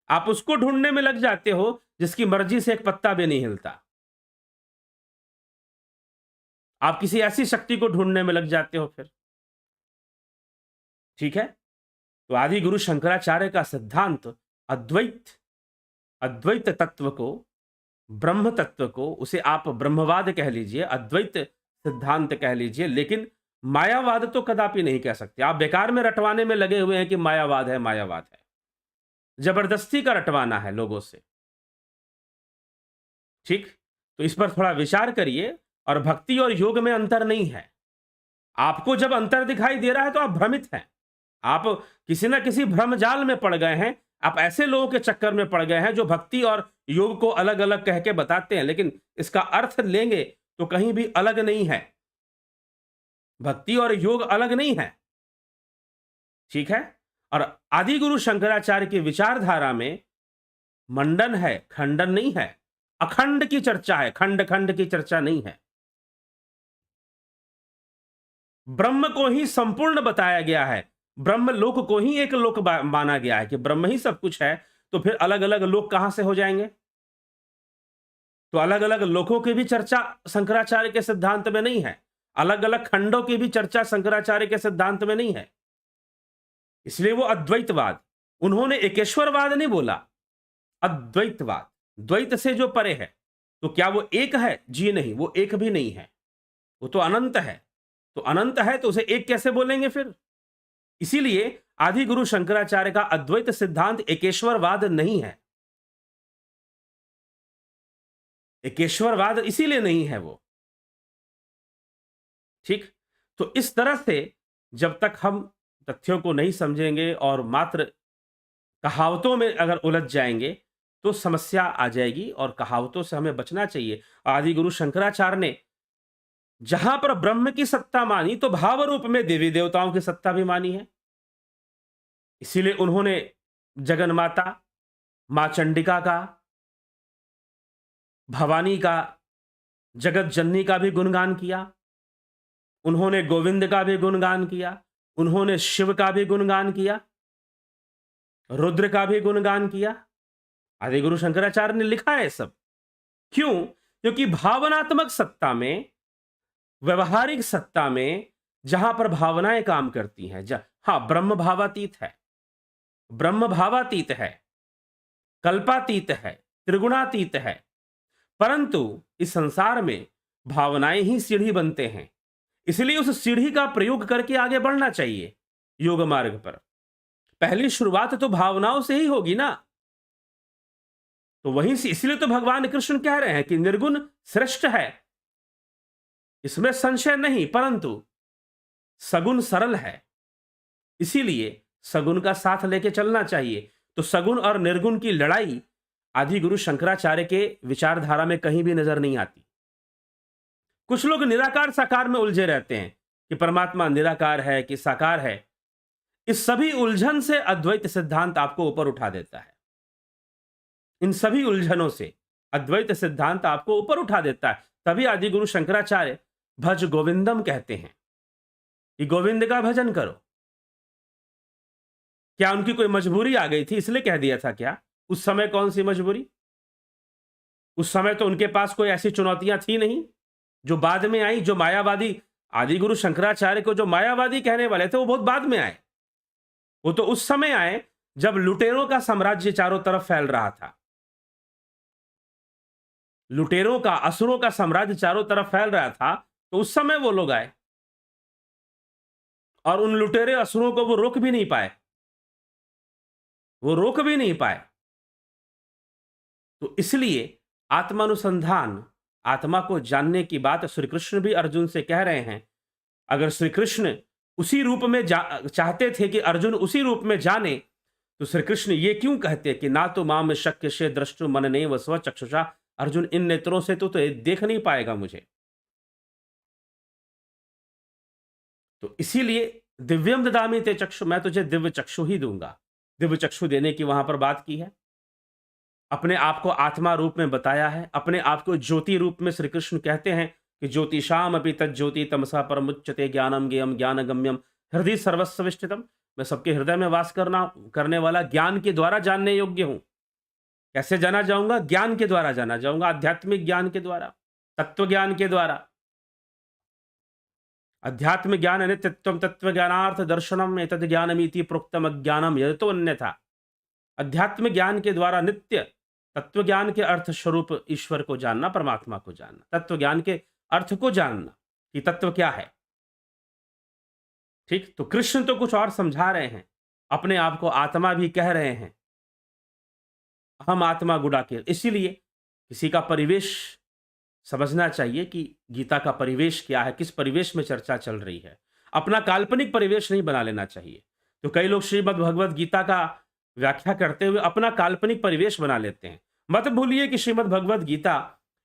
आप उसको ढूंढने में लग जाते हो जिसकी मर्जी से एक पत्ता भी नहीं हिलता। आप किसी ऐसी शक्ति को ढूंढने में लग जाते हो फिर। ठीक है, तो आदि गुरु शंकराचार्य का सिद्धांत अद्वैत, अद्वैत तत्व को, ब्रह्म तत्व को, उसे आप ब्रह्मवाद कह लीजिए, अद्वैत सिद्धांत कह लीजिए, लेकिन मायावाद तो कदापि नहीं कह सकते। आप बेकार में रटवाने में लगे हुए हैं कि मायावाद है, मायावाद है। जबरदस्ती का रटवाना है लोगों से। ठीक, तो इस पर थोड़ा विचार करिए। और भक्ति और योग में अंतर नहीं है। आपको जब अंतर दिखाई दे रहा है तो आप भ्रमित हैं। आप किसी ना किसी भ्रम जाल में पड़ गए हैं। आप ऐसे लोगों के चक्कर में पड़ गए हैं जो भक्ति और योग को अलग अलग कह के बताते हैं, लेकिन इसका अर्थ लेंगे तो कहीं भी अलग नहीं है। भक्ति और योग अलग नहीं है, ठीक है। और आदि गुरु शंकराचार्य की विचारधारा में मंडन है, खंडन नहीं है। अखंड की चर्चा है, खंड खंड की चर्चा नहीं है। ब्रह्म को ही संपूर्ण बताया गया है। ब्रह्म लोक को ही एक लोक माना गया है कि ब्रह्म ही सब कुछ है। तो फिर अलग अलग लोक कहां से हो जाएंगे? तो अलग अलग लोकों की भी चर्चा शंकराचार्य के सिद्धांत में नहीं है। अलग अलग खंडों की भी चर्चा शंकराचार्य के सिद्धांत में नहीं है। इसलिए वो अद्वैतवाद, उन्होंने एकेश्वरवाद नहीं बोला, अद्वैतवाद, द्वैत से जो परे है। तो क्या वो एक है? जी नहीं, वो एक भी नहीं है, वो तो अनंत है। तो अनंत है तो उसे एक कैसे बोलेंगे फिर? इसीलिए आदि गुरु शंकराचार्य का अद्वैत सिद्धांत एकेश्वरवाद नहीं है। एकेश्वरवाद इसीलिए नहीं है वो, ठीक। तो इस तरह से जब तक हम तथ्यों को नहीं समझेंगे और मात्र कहावतों में अगर उलझ जाएंगे तो समस्या आ जाएगी, और कहावतों से हमें बचना चाहिए। आदि गुरु शंकराचार्य ने जहां पर ब्रह्म की सत्ता मानी तो भाव रूप में देवी देवताओं की सत्ता भी मानी है। इसीलिए उन्होंने जगन माता, मां चंडिका का, भवानी का, जगत जननी का भी गुणगान किया। उन्होंने गोविंद का भी गुणगान किया। उन्होंने शिव का भी गुणगान किया, रुद्र का भी गुणगान किया। आदि गुरु शंकराचार्य ने लिखा है सब। क्यों? क्योंकि भावनात्मक सत्ता में, व्यवहारिक सत्ता में, जहां पर भावनाएं काम करती हैं, हाँ, ब्रह्म भावातीत है, ब्रह्म भावातीत है, कल्पातीत है, त्रिगुणातीत है। परंतु इस संसार में भावनाएं ही सीढ़ी बनते हैं। इसलिए उस सीढ़ी का प्रयोग करके आगे बढ़ना चाहिए योग मार्ग पर। पहली शुरुआत तो भावनाओं से ही होगी ना। तो वहीं से, इसलिए तो भगवान कृष्ण कह रहे हैं कि निर्गुण श्रेष्ठ है, इसमें संशय नहीं, परंतु सगुण सरल है। इसीलिए सगुण का साथ लेके चलना चाहिए। तो सगुण और निर्गुण की लड़ाई आदि गुरु शंकराचार्य के विचारधारा में कहीं भी नजर नहीं आती। कुछ लोग निराकार साकार में उलझे रहते हैं कि परमात्मा निराकार है कि साकार है। इस सभी उलझन से अद्वैत सिद्धांत आपको ऊपर उठा देता है। इन सभी उलझनों से अद्वैत सिद्धांत आपको ऊपर उठा देता है। तभी आदि गुरु शंकराचार्य भज गोविंदम कहते हैं कि गोविंद का भजन करो। क्या उनकी कोई मजबूरी आ गई थी इसलिए कह दिया था क्या? उस समय कौन सी मजबूरी? उस समय तो उनके पास कोई ऐसी चुनौतियां थी नहीं जो बाद में आई। जो मायावादी, आदि गुरु शंकराचार्य को जो मायावादी कहने वाले थे वो बहुत बाद में आए। वो तो उस समय आए जब लुटेरों का साम्राज्य चारों तरफ फैल रहा था। लुटेरों का, असुरों का साम्राज्य चारों तरफ फैल रहा था, तो उस समय वो लोग आए। और उन लुटेरे असुरों को वो रोक भी नहीं पाए, वो रोक भी नहीं पाए। तो इसलिए आत्मानुसंधान, आत्मा को जानने की बात श्री कृष्ण भी अर्जुन से कह रहे हैं। अगर श्री कृष्ण उसी रूप में चाहते थे कि अर्जुन उसी रूप में जाने, तो श्री कृष्ण ये क्यों कहते कि ना तो माम शक्य से द्रष्टु मन ने वस्व चक्षुषा, अर्जुन इन नेत्रों से तो देख नहीं पाएगा मुझे। तो इसीलिए दिव्यम ददामि ते चक्षु, मैं तुझे दिव्य चक्षु ही दूंगा। दिव्य चक्षु देने की वहां पर बात की है। अपने आप को आत्मा रूप में बताया है। अपने आप को ज्योति रूप में श्री कृष्ण कहते हैं कि ज्योतिषाम अपि तज्ज्योति तमसा परमुच्यते ज्ञानम ज्ञेयम ज्ञानगम्यम हृदय सर्वस्वविष्टितम। मैं सबके हृदय में वास करने वाला, ज्ञान के द्वारा जानने योग्य हूं। कैसे जाना जाऊंगा? ज्ञान के द्वारा जाना जाऊंगा, आध्यात्मिक ज्ञान के द्वारा, तत्व ज्ञान के द्वारा। अध्यात्म ज्ञान नित्यत्वम तत्व ज्ञानार्थ दर्शनम एतद् ज्ञानमिति प्रोक्तम अज्ञानम यतो अन्यथा। अध्यात्म ज्ञान के द्वारा नित्य तत्व ज्ञान के अर्थ स्वरूप ईश्वर को जानना, परमात्मा को जानना, तत्व ज्ञान के अर्थ को जानना कि तत्व क्या है। ठीक, तो कृष्ण तो कुछ और समझा रहे हैं, अपने आप को आत्मा भी कह रहे हैं। हम आत्मा गुड़ा के, इसीलिए किसी का परिवेश समझना चाहिए कि गीता का परिवेश क्या है, किस परिवेश में चर्चा चल रही है। अपना काल्पनिक परिवेश नहीं बना लेना चाहिए। तो कई लोग श्रीमद् भगवद गीता का व्याख्या करते हुए अपना काल्पनिक परिवेश बना लेते हैं। मत भूलिए कि श्रीमद् भगवद गीता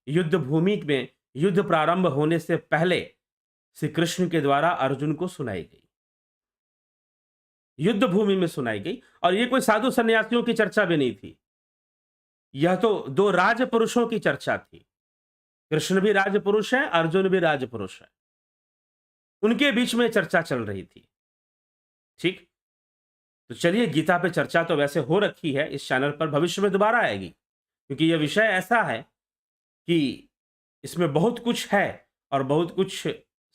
युद्ध भूमि में युद्ध प्रारंभ होने से पहले श्री कृष्ण के द्वारा अर्जुन को सुनाई गई, युद्ध भूमि में सुनाई गई। और ये कोई साधु सन्यासियों की चर्चा भी नहीं थी, यह तो दो राजपुरुषों की चर्चा थी। कृष्ण भी राजपुरुष है, अर्जुन भी राजपुरुष है, उनके बीच में चर्चा चल रही थी। ठीक, तो चलिए, गीता पे चर्चा तो वैसे हो रखी है इस चैनल पर, भविष्य में दोबारा आएगी, क्योंकि यह विषय ऐसा है कि इसमें बहुत कुछ है और बहुत कुछ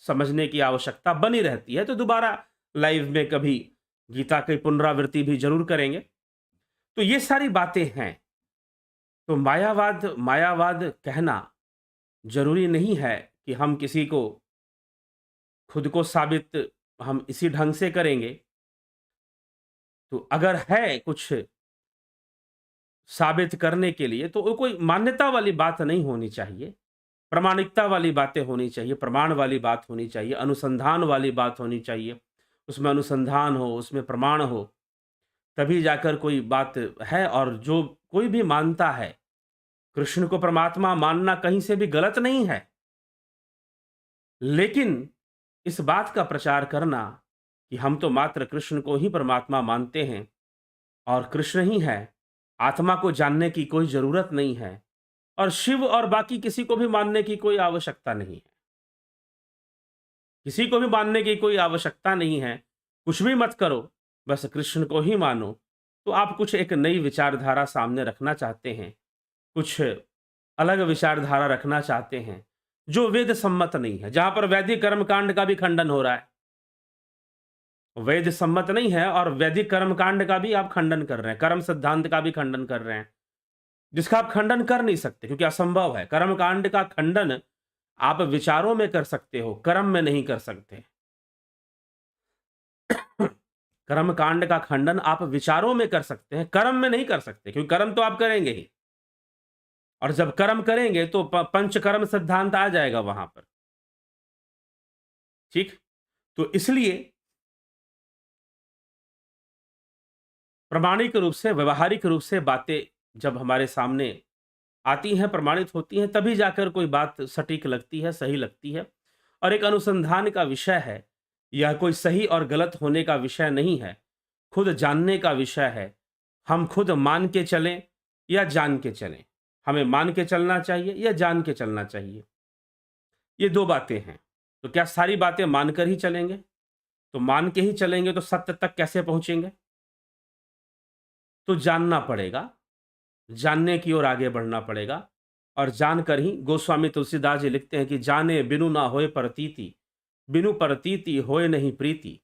समझने की आवश्यकता बनी रहती है। तो दोबारा लाइव में कभी गीता की पुनरावृत्ति भी जरूर करेंगे। तो ये सारी बातें हैं। तो मायावाद मायावाद कहना जरूरी नहीं है कि हम किसी को खुद को साबित हम इसी ढंग से करेंगे। तो अगर है कुछ साबित करने के लिए तो वो कोई मान्यता वाली बात नहीं होनी चाहिए, प्रामाणिकता वाली बातें होनी चाहिए, प्रमाण वाली बात होनी चाहिए, अनुसंधान वाली बात होनी चाहिए। उसमें अनुसंधान हो, उसमें प्रमाण हो, तभी जाकर कोई बात है। और जो कोई भी मानता है कृष्ण को परमात्मा मानना कहीं से भी गलत नहीं है, लेकिन इस बात का प्रचार करना कि हम तो मात्र कृष्ण को ही परमात्मा मानते हैं और कृष्ण ही है, आत्मा को जानने की कोई जरूरत नहीं है, और शिव और बाकी किसी को भी मानने की कोई आवश्यकता नहीं है, किसी को भी मानने की कोई आवश्यकता नहीं है, कुछ भी मत करो, बस कृष्ण को ही मानो। तो आप कुछ एक नई विचारधारा सामने रखना चाहते हैं, कुछ अलग विचारधारा रखना चाहते हैं जो वेद सम्मत नहीं है, जहां पर वैदिक कर्मकांड का भी खंडन हो रहा है। वेद सम्मत नहीं है और वैदिक कर्मकांड का भी आप खंडन कर रहे हैं, कर्म सिद्धांत का भी खंडन कर रहे हैं, जिसका आप खंडन कर नहीं सकते क्योंकि असंभव है। कर्मकांड का खंडन आप विचारों में कर सकते हो, कर्म में नहीं कर सकते। कर्मकांड का खंडन आप विचारों में कर सकते हैं, कर्म में नहीं कर सकते, क्योंकि कर्म तो आप करेंगे ही, और जब कर्म करेंगे तो पंचकर्म सिद्धांत आ जाएगा वहां पर। ठीक, तो इसलिए प्रामाणिक रूप से, व्यवहारिक रूप से बातें जब हमारे सामने आती हैं, प्रमाणित होती हैं, तभी जाकर कोई बात सटीक लगती है, सही लगती है। और एक अनुसंधान का विषय है, यह कोई सही और गलत होने का विषय नहीं है, खुद जानने का विषय है। हम खुद मान के चलें या जान के चलें, हमें मान के चलना चाहिए या जान के चलना चाहिए, ये दो बातें हैं। तो क्या सारी बातें मानकर ही चलेंगे? तो मान के ही चलेंगे तो सत्य तक कैसे पहुंचेंगे? तो जानना पड़ेगा, जानने की ओर आगे बढ़ना पड़ेगा, और जानकर ही, गोस्वामी तुलसीदास जी लिखते हैं कि जाने बिनु ना होए प्रतीति, बिनु प्रतीति होए नहीं प्रीति,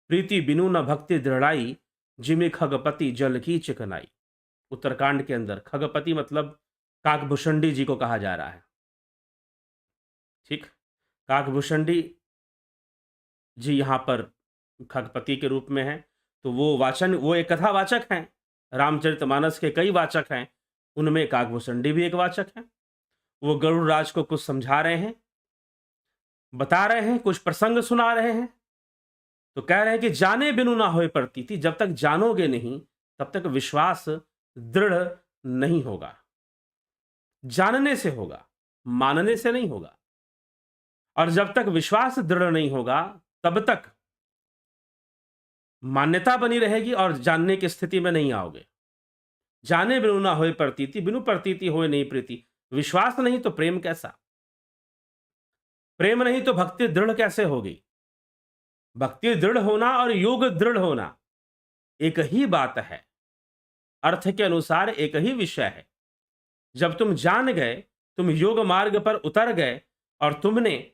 प्रीति बिनु न भक्ति दृढ़ाई, जिमि खगपति जल की चिकनाई। उत्तरकांड के अंदर खगपति मतलब काकभूषणी जी को कहा जा रहा है। ठीक, काकभूषणी जी यहाँ पर खगपति के रूप में हैं। तो वो वाचन, वो एक कथावाचक हैं, रामचरितमानस के कई वाचक हैं, उनमें काकभूषणी भी एक वाचक है। वो गरुड़ राज को कुछ समझा रहे हैं, बता रहे हैं, कुछ प्रसंग सुना रहे हैं। तो कह रहे हैं कि जाने बिनु ना होए प्रतीति, जब तक जानोगे नहीं तब तक विश्वास दृढ़ नहीं होगा। जानने से होगा, मानने से नहीं होगा। और जब तक विश्वास दृढ़ नहीं होगा तब तक मान्यता बनी रहेगी और जानने की स्थिति में नहीं आओगे। जाने बिनु ना होए प्रतीति, बिनु प्रतीति होए नहीं प्रीति। विश्वास नहीं तो प्रेम कैसा? प्रेम नहीं तो भक्ति दृढ़ कैसे होगी? भक्ति दृढ़ होना और योग दृढ़ होना एक ही बात है, अर्थ के अनुसार एक ही विषय है। जब तुम जान गए, तुम योग मार्ग पर उतर गए और तुमने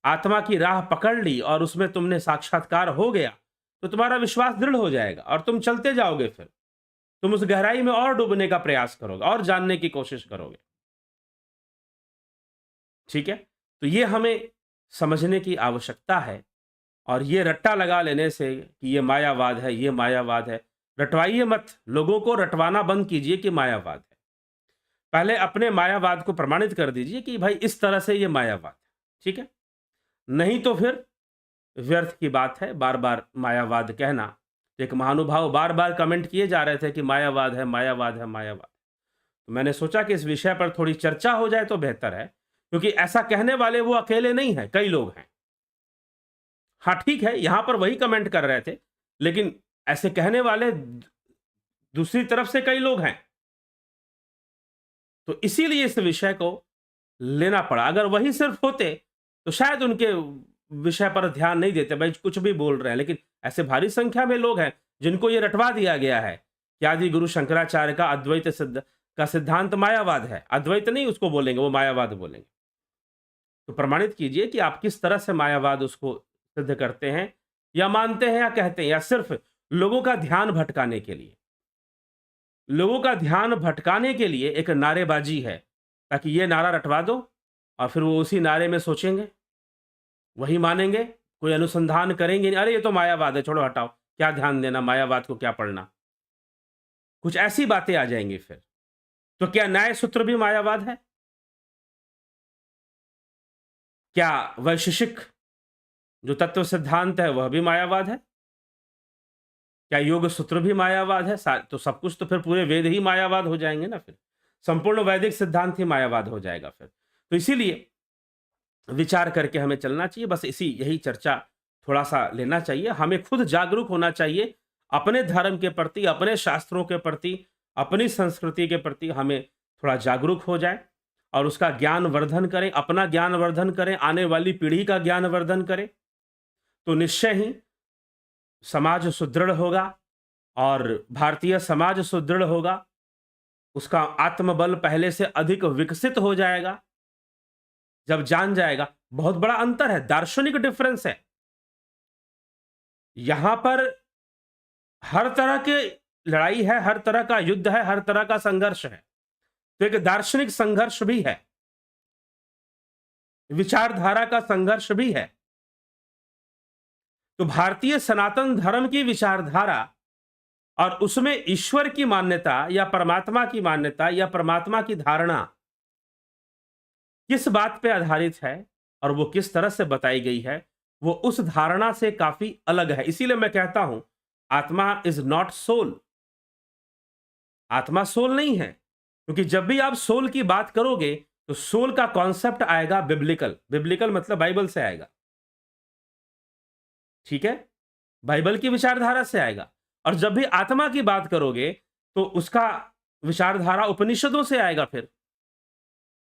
आत्मा की राह पकड़ ली और उसमें तुमने साक्षात्कार हो गया, तो तुम्हारा विश्वास दृढ़ हो जाएगा और तुम चलते जाओगे। फिर तुम उस गहराई में और डूबने का प्रयास करोगे और जानने की कोशिश करोगे। ठीक है, तो ये हमें समझने की आवश्यकता है। और ये रट्टा लगा लेने से कि ये मायावाद है, ये मायावाद है, रटवाइए मत, लोगों को रटवाना बंद कीजिए कि मायावाद है। पहले अपने मायावाद को प्रमाणित कर दीजिए कि भाई इस तरह से ये मायावाद है, ठीक है? नहीं तो फिर व्यर्थ की बात है बार बार मायावाद कहना। एक महानुभाव बार बार कमेंट किए जा रहे थे कि मायावाद है, मायावाद है, मायावाद। तो मैंने सोचा कि इस विषय पर थोड़ी चर्चा हो जाए तो बेहतर है, क्योंकि ऐसा कहने वाले वो अकेले नहीं हैं, कई लोग हैं। हाँ ठीक है, यहां पर वही कमेंट कर रहे थे, लेकिन ऐसे कहने वाले दूसरी तरफ से कई लोग हैं। तो इसीलिए इस विषय को लेना पड़ा। अगर वही सिर्फ होते तो शायद उनके विषय पर ध्यान नहीं देते, भाई कुछ भी बोल रहे हैं। लेकिन ऐसे भारी संख्या में लोग हैं जिनको ये रटवा दिया गया है कि आदि गुरु शंकराचार्य का अद्वैत सिद्ध का सिद्धांत मायावाद है। अद्वैत नहीं उसको बोलेंगे, वो मायावाद बोलेंगे। तो प्रमाणित कीजिए कि आप किस तरह से मायावाद उसको सिद्ध करते हैं, या मानते हैं, या कहते हैं, या सिर्फ लोगों का ध्यान भटकाने के लिए। लोगों का ध्यान भटकाने के लिए एक नारेबाजी है, ताकि ये नारा रटवा दो और फिर वो उसी नारे में सोचेंगे, वही मानेंगे, कोई अनुसंधान करेंगे नहीं। अरे ये तो मायावाद है, छोड़ो हटाओ, क्या ध्यान देना, मायावाद को क्या पढ़ना। कुछ ऐसी बातें आ जाएंगी फिर। तो क्या न्याय सूत्र भी मायावाद है? क्या वैशेषिक जो तत्व सिद्धांत है वह भी मायावाद है? क्या योग सूत्र भी मायावाद है? तो सब कुछ तो फिर पूरे वेद ही मायावाद हो जाएंगे ना। फिर संपूर्ण वैदिक सिद्धांत ही मायावाद हो जाएगा फिर। तो इसीलिए विचार करके हमें चलना चाहिए। बस यही चर्चा थोड़ा सा लेना चाहिए। हमें खुद जागरूक होना चाहिए अपने धर्म के प्रति, अपने शास्त्रों के प्रति, अपनी संस्कृति के प्रति। हमें थोड़ा जागरूक हो जाए और उसका ज्ञान वर्धन करें, अपना ज्ञान वर्धन करें, आने वाली पीढ़ी का ज्ञान वर्धन करें। तो निश्चय ही समाज सुदृढ़ होगा और भारतीय समाज सुदृढ़ होगा। उसका आत्मबल पहले से अधिक विकसित हो जाएगा। जब जान जाएगा, बहुत बड़ा अंतर है, दार्शनिक डिफरेंस है। यहां पर हर तरह की लड़ाई है, हर तरह का युद्ध है, हर तरह का संघर्ष है। तो एक दार्शनिक संघर्ष भी है, विचारधारा का संघर्ष भी है। तो भारतीय सनातन धर्म की विचारधारा और उसमें ईश्वर की मान्यता या परमात्मा की मान्यता या परमात्मा की धारणा किस बात पे आधारित है और वो किस तरह से बताई गई है, वो उस धारणा से काफी अलग है। इसीलिए मैं कहता हूं आत्मा इज नॉट सोल। आत्मा सोल नहीं है, क्योंकि जब भी आप सोल की बात करोगे तो सोल का कॉन्सेप्ट आएगा बिब्लिकल। बिब्लिकल मतलब बाइबल से आएगा, ठीक है, बाइबल की विचारधारा से आएगा। और जब भी आत्मा की बात करोगे तो उसका विचारधारा उपनिषदों से आएगा फिर।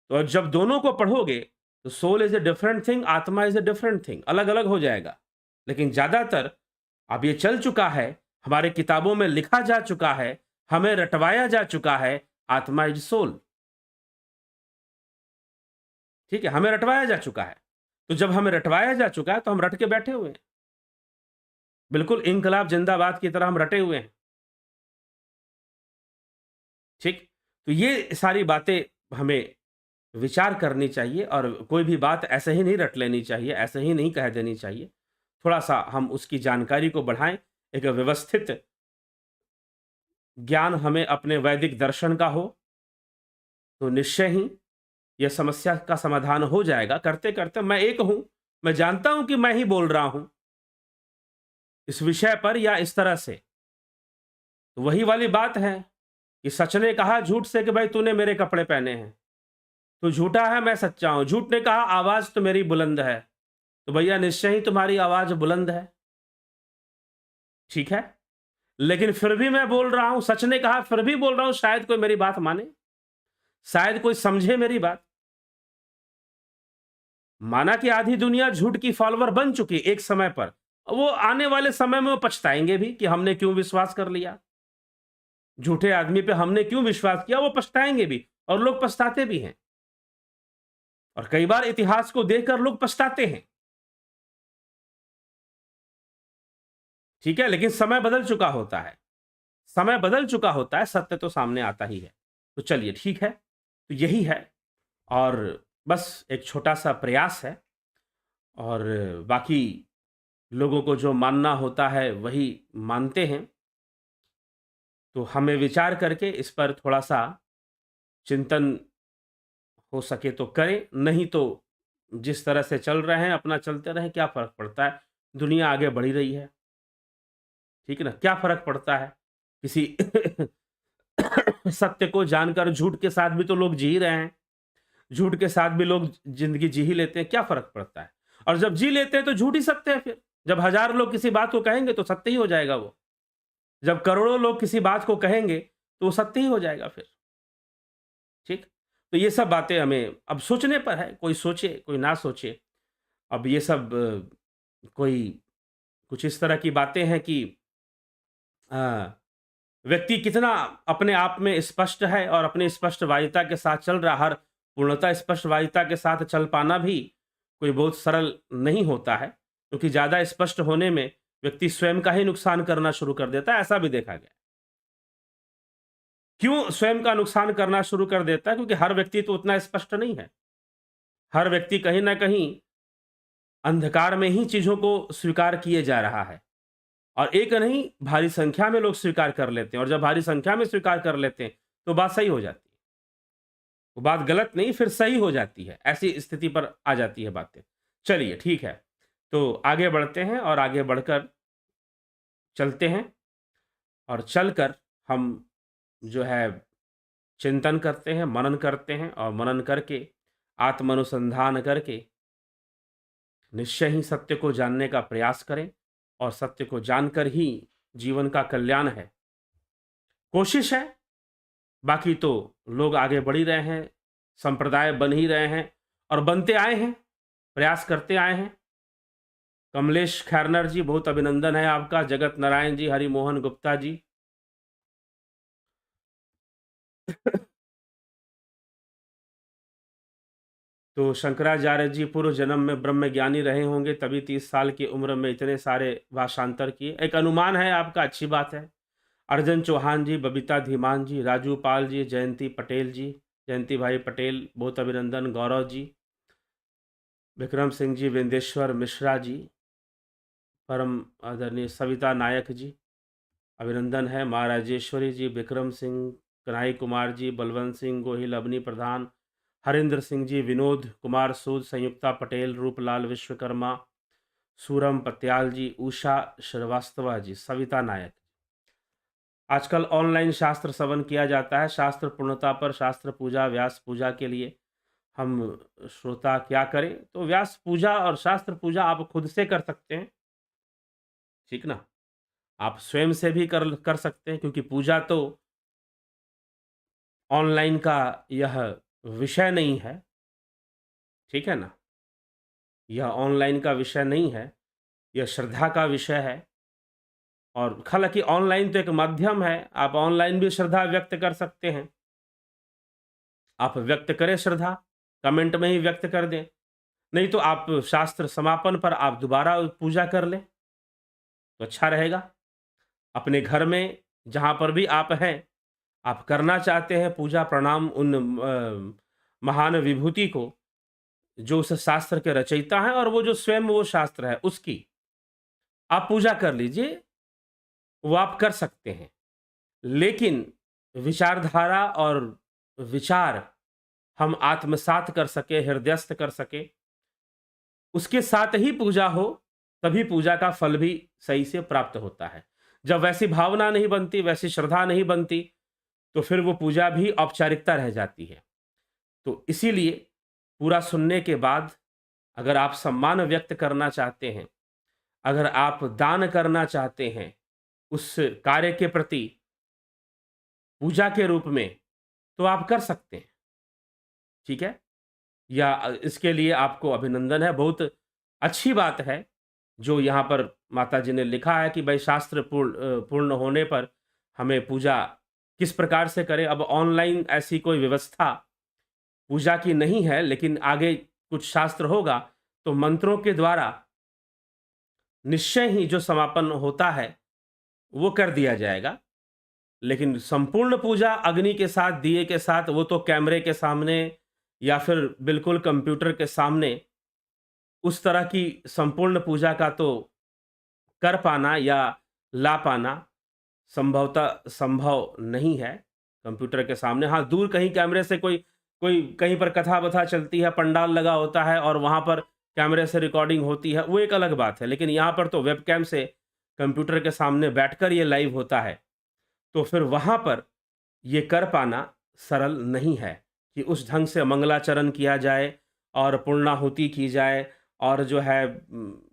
तो जब दोनों को पढ़ोगे तो soul is a different thing, आत्मा इज ए डिफरेंट थिंग, अलग अलग हो जाएगा। लेकिन ज्यादातर अब ये चल चुका है, हमारे किताबों में लिखा जा चुका है, हमें रटवाया जा चुका है, आत्मा इज सोल। ठीक है, हमें रटवाया जा चुका है। तो जब हमें रटवाया जा चुका है तो हम रट के बैठे हुए हैं, बिल्कुल इंकलाब जिंदाबाद की तरह हम रटे हुए हैं। ठीक, तो ये सारी बातें हमें विचार करनी चाहिए और कोई भी बात ऐसे ही नहीं रट लेनी चाहिए, ऐसे ही नहीं कह देनी चाहिए। थोड़ा सा हम उसकी जानकारी को बढ़ाएं, एक व्यवस्थित ज्ञान हमें अपने वैदिक दर्शन का हो, तो निश्चय ही यह समस्या का समाधान हो जाएगा। करते करते मैं एक हूं, मैं जानता हूं कि मैं ही बोल रहा हूं इस विषय पर या इस तरह से। तो वही वाली बात है कि सच ने कहा झूठ से कि भाई तूने मेरे कपड़े पहने हैं, तू झूठा है, मैं सच्चा हूं। झूठ ने कहा आवाज तो मेरी बुलंद है, तो भैया निश्चय ही तुम्हारी आवाज बुलंद है, ठीक है। लेकिन फिर भी मैं बोल रहा हूं, सच ने कहा फिर भी बोल रहा हूं, शायद कोई मेरी बात माने, शायद कोई समझे मेरी बात। माना कि आधी दुनिया झूठ की फॉलोअर बन चुकी एक समय पर, वो आने वाले समय में वो पछताएंगे भी कि हमने क्यों विश्वास कर लिया, झूठे आदमी पे हमने क्यों विश्वास किया, वो पछताएंगे भी। और लोग पछताते भी हैं, और कई बार इतिहास को देखकर लोग पछताते हैं, ठीक है। लेकिन समय बदल चुका होता है, समय बदल चुका होता है, सत्य तो सामने आता ही है। तो चलिए ठीक है, तो यही है, और बस एक छोटा सा प्रयास है, और बाकी लोगों को जो मानना होता है वही मानते हैं। तो हमें विचार करके इस पर थोड़ा सा चिंतन हो सके तो करें, नहीं तो जिस तरह से चल रहे हैं अपना चलते रहें, क्या फ़र्क पड़ता है? दुनिया आगे बढ़ ही रही है, ठीक है ना? क्या फ़र्क पड़ता है? किसी सत्य को जानकर झूठ के साथ भी तो लोग जी ही रहे हैं, झूठ के साथ भी लोग ज़िंदगी जी ही लेते हैं, क्या फ़र्क पड़ता है? और जब जी लेते हैं तो झूठ ही सत्य है फिर। जब हज़ार लोग किसी बात को कहेंगे तो सत्य ही हो जाएगा वो। जब करोड़ों लोग किसी बात को कहेंगे तो वो सत्य ही हो जाएगा फिर, ठीक? तो ये सब बातें हमें अब सोचने पर है, कोई सोचे, कोई ना सोचे। अब ये सब कोई कुछ इस तरह की बातें हैं कि अ, व्यक्ति कितना अपने आप में स्पष्ट है और अपनी स्पष्टवादिता के साथ चल रहा, हर पूर्णतः स्पष्टवादिता के साथ चल पाना भी कोई बहुत सरल नहीं होता है, क्योंकि ज़्यादा स्पष्ट होने में व्यक्ति स्वयं का ही नुकसान करना शुरू कर देता है, ऐसा भी देखा गया है। क्यों स्वयं का नुकसान करना शुरू कर देता है? क्योंकि हर व्यक्ति तो उतना स्पष्ट नहीं है। हर व्यक्ति कहीं न कहीं अंधकार में ही चीज़ों को स्वीकार किए जा रहा है। और एक नहीं, भारी संख्या में लोग स्वीकार कर लेते हैं, और जब भारी संख्या में स्वीकार कर लेते हैं, तो बात सही हो जाती है। वो बात गलत नहीं, फिर सही हो जाती है। ऐसी स्थिति पर आ जाती है बातें। चलिए ठीक है, तो आगे बढ़ते हैं और आगे बढ़कर चलते हैं, और चलकर हम जो है चिंतन करते हैं, मनन करते हैं, और मनन करके, आत्मानुसंधान करके निश्चय ही सत्य को जानने का प्रयास करें, और सत्य को जानकर ही जीवन का कल्याण है। कोशिश है, बाकी तो लोग आगे बढ़ ही रहे हैं, संप्रदाय बन ही रहे हैं और बनते आए हैं, प्रयास करते आए हैं। कमलेश खैरनर जी, बहुत अभिनंदन है आपका। जगत नारायण जी, हरिमोहन गुप्ता जी। तो शंकराचार्य जी पूर्व जन्म में ब्रह्मज्ञानी रहे होंगे, तभी 30 साल की उम्र में इतने सारे भाषांतर किए। एक अनुमान है आपका, अच्छी बात है। अर्जन चौहान जी, बबीता धीमान जी, राजू पाल जी, जयंती पटेल जी, जयंती भाई पटेल, बहुत अभिनंदन। गौरव जी, विक्रम सिंह जी, विंदेश्वर मिश्रा जी, परम आदरणीय सविता नायक जी, अभिनंदन है। माँ राजेश्वरी जी, विक्रम सिंह, कन्हई कुमार जी, बलवंत सिंह गोहिल, अवनी प्रधान, हरिंद्र सिंह जी, विनोद कुमार सूद, संयुक्ता पटेल, रूपलाल विश्वकर्मा, सूरम पत्याल जी, उषा श्रीवास्तवा जी, सविता नायक। आजकल ऑनलाइन शास्त्र श्रवण किया जाता है। शास्त्र पूर्णता पर शास्त्र पूजा, व्यास पूजा के लिए हम श्रोता क्या करें? तो व्यास पूजा और शास्त्र पूजा आप खुद से कर सकते हैं, ठीक ना? आप स्वयं से भी कर सकते हैं, क्योंकि पूजा तो ऑनलाइन का यह विषय नहीं है, ठीक है ना? यह ऑनलाइन का विषय नहीं है, यह श्रद्धा का विषय है। और हालाँकि ऑनलाइन तो एक माध्यम है, आप ऑनलाइन भी श्रद्धा व्यक्त कर सकते हैं। आप व्यक्त करें श्रद्धा, कमेंट में ही व्यक्त कर दें। नहीं तो आप शास्त्र समापन पर आप दोबारा पूजा कर लें, तो अच्छा रहेगा। अपने घर में जहाँ पर भी आप हैं, आप करना चाहते हैं पूजा प्रणाम उन महान विभूति को, जो उस शास्त्र के रचयिता हैं, और वो जो स्वयं वो शास्त्र है उसकी आप पूजा कर लीजिए, वो आप कर सकते हैं। लेकिन विचारधारा और विचार हम आत्मसात कर सके, हृदयस्थ कर सके, उसके साथ ही पूजा हो, तभी पूजा का फल भी सही से प्राप्त होता है। जब वैसी भावना नहीं बनती, वैसी श्रद्धा नहीं बनती, तो फिर वो पूजा भी औपचारिकता रह जाती है। तो इसीलिए पूरा सुनने के बाद अगर आप सम्मान व्यक्त करना चाहते हैं, अगर आप दान करना चाहते हैं उस कार्य के प्रति पूजा के रूप में, तो आप कर सकते हैं, ठीक है? या इसके लिए आपको अभिनंदन है, बहुत अच्छी बात है जो यहाँ पर माताजी ने लिखा है कि भाई शास्त्र पूर्ण होने पर हमें पूजा किस प्रकार से करें। अब ऑनलाइन ऐसी कोई व्यवस्था पूजा की नहीं है, लेकिन आगे कुछ शास्त्र होगा तो मंत्रों के द्वारा निश्चय ही जो समापन होता है वो कर दिया जाएगा। लेकिन संपूर्ण पूजा अग्नि के साथ, दिए के साथ, वो तो कैमरे के सामने या फिर बिल्कुल कंप्यूटर के सामने उस तरह की संपूर्ण पूजा का तो कर पाना या ला पाना संभवतः संभव नहीं है, कंप्यूटर के सामने। हाँ, दूर कहीं कैमरे से कोई कोई कहीं पर कथा वथा चलती है, पंडाल लगा होता है और वहाँ पर कैमरे से रिकॉर्डिंग होती है, वो एक अलग बात है। लेकिन यहाँ पर तो वेबकैम से कंप्यूटर के सामने बैठकर ये लाइव होता है, तो फिर वहाँ पर ये कर पाना सरल नहीं है कि उस ढंग से मंगलाचरण किया जाए और पूर्णाहुति की जाए और जो है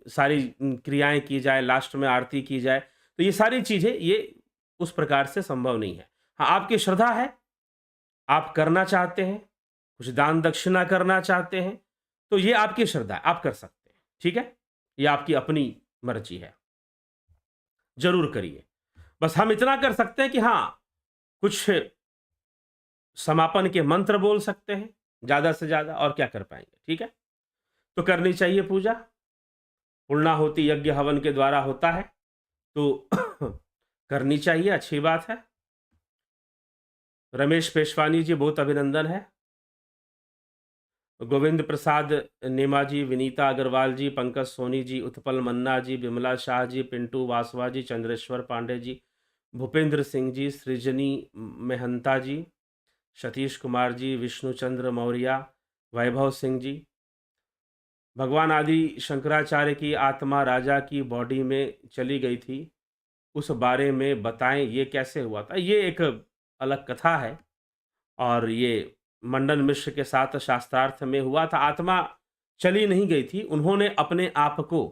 सारी क्रियाएँ की जाए, लास्ट में आरती की जाए। तो ये सारी चीज़ें ये उस प्रकार से संभव नहीं है। हाँ, आपकी श्रद्धा है, आप करना चाहते हैं, कुछ दान दक्षिणा करना चाहते हैं, तो ये आपकी श्रद्धा है, आप कर सकते हैं, ठीक है? ये आपकी अपनी मर्ज़ी है, ज़रूर करिए। बस हम इतना कर सकते हैं कि हाँ, कुछ समापन के मंत्र बोल सकते हैं, ज़्यादा से ज़्यादा, और क्या कर पाएँगे, ठीक है? तो करनी चाहिए पूजा, पूर्णाहुति यज्ञ हवन के द्वारा होता है, तो करनी चाहिए, अच्छी बात है। रमेश पेशवानी जी, बहुत अभिनंदन है। गोविंद प्रसाद नेमाजी, विनीता अग्रवाल जी, पंकज सोनी जी, उत्पल मन्ना जी, विमला शाह जी, पिंटू वासवा जी, चंद्रेश्वर पांडे जी, भूपेंद्र सिंह जी, सृजनी मेहंता जी, सतीश कुमार जी, विष्णुचंद्र मौर्य, वैभव सिंह जी। भगवान आदि शंकराचार्य की आत्मा राजा की बॉडी में चली गई थी, उस बारे में बताएं ये कैसे हुआ था। ये एक अलग कथा है और ये मंडन मिश्र के साथ शास्त्रार्थ में हुआ था। आत्मा चली नहीं गई थी, उन्होंने अपने आप को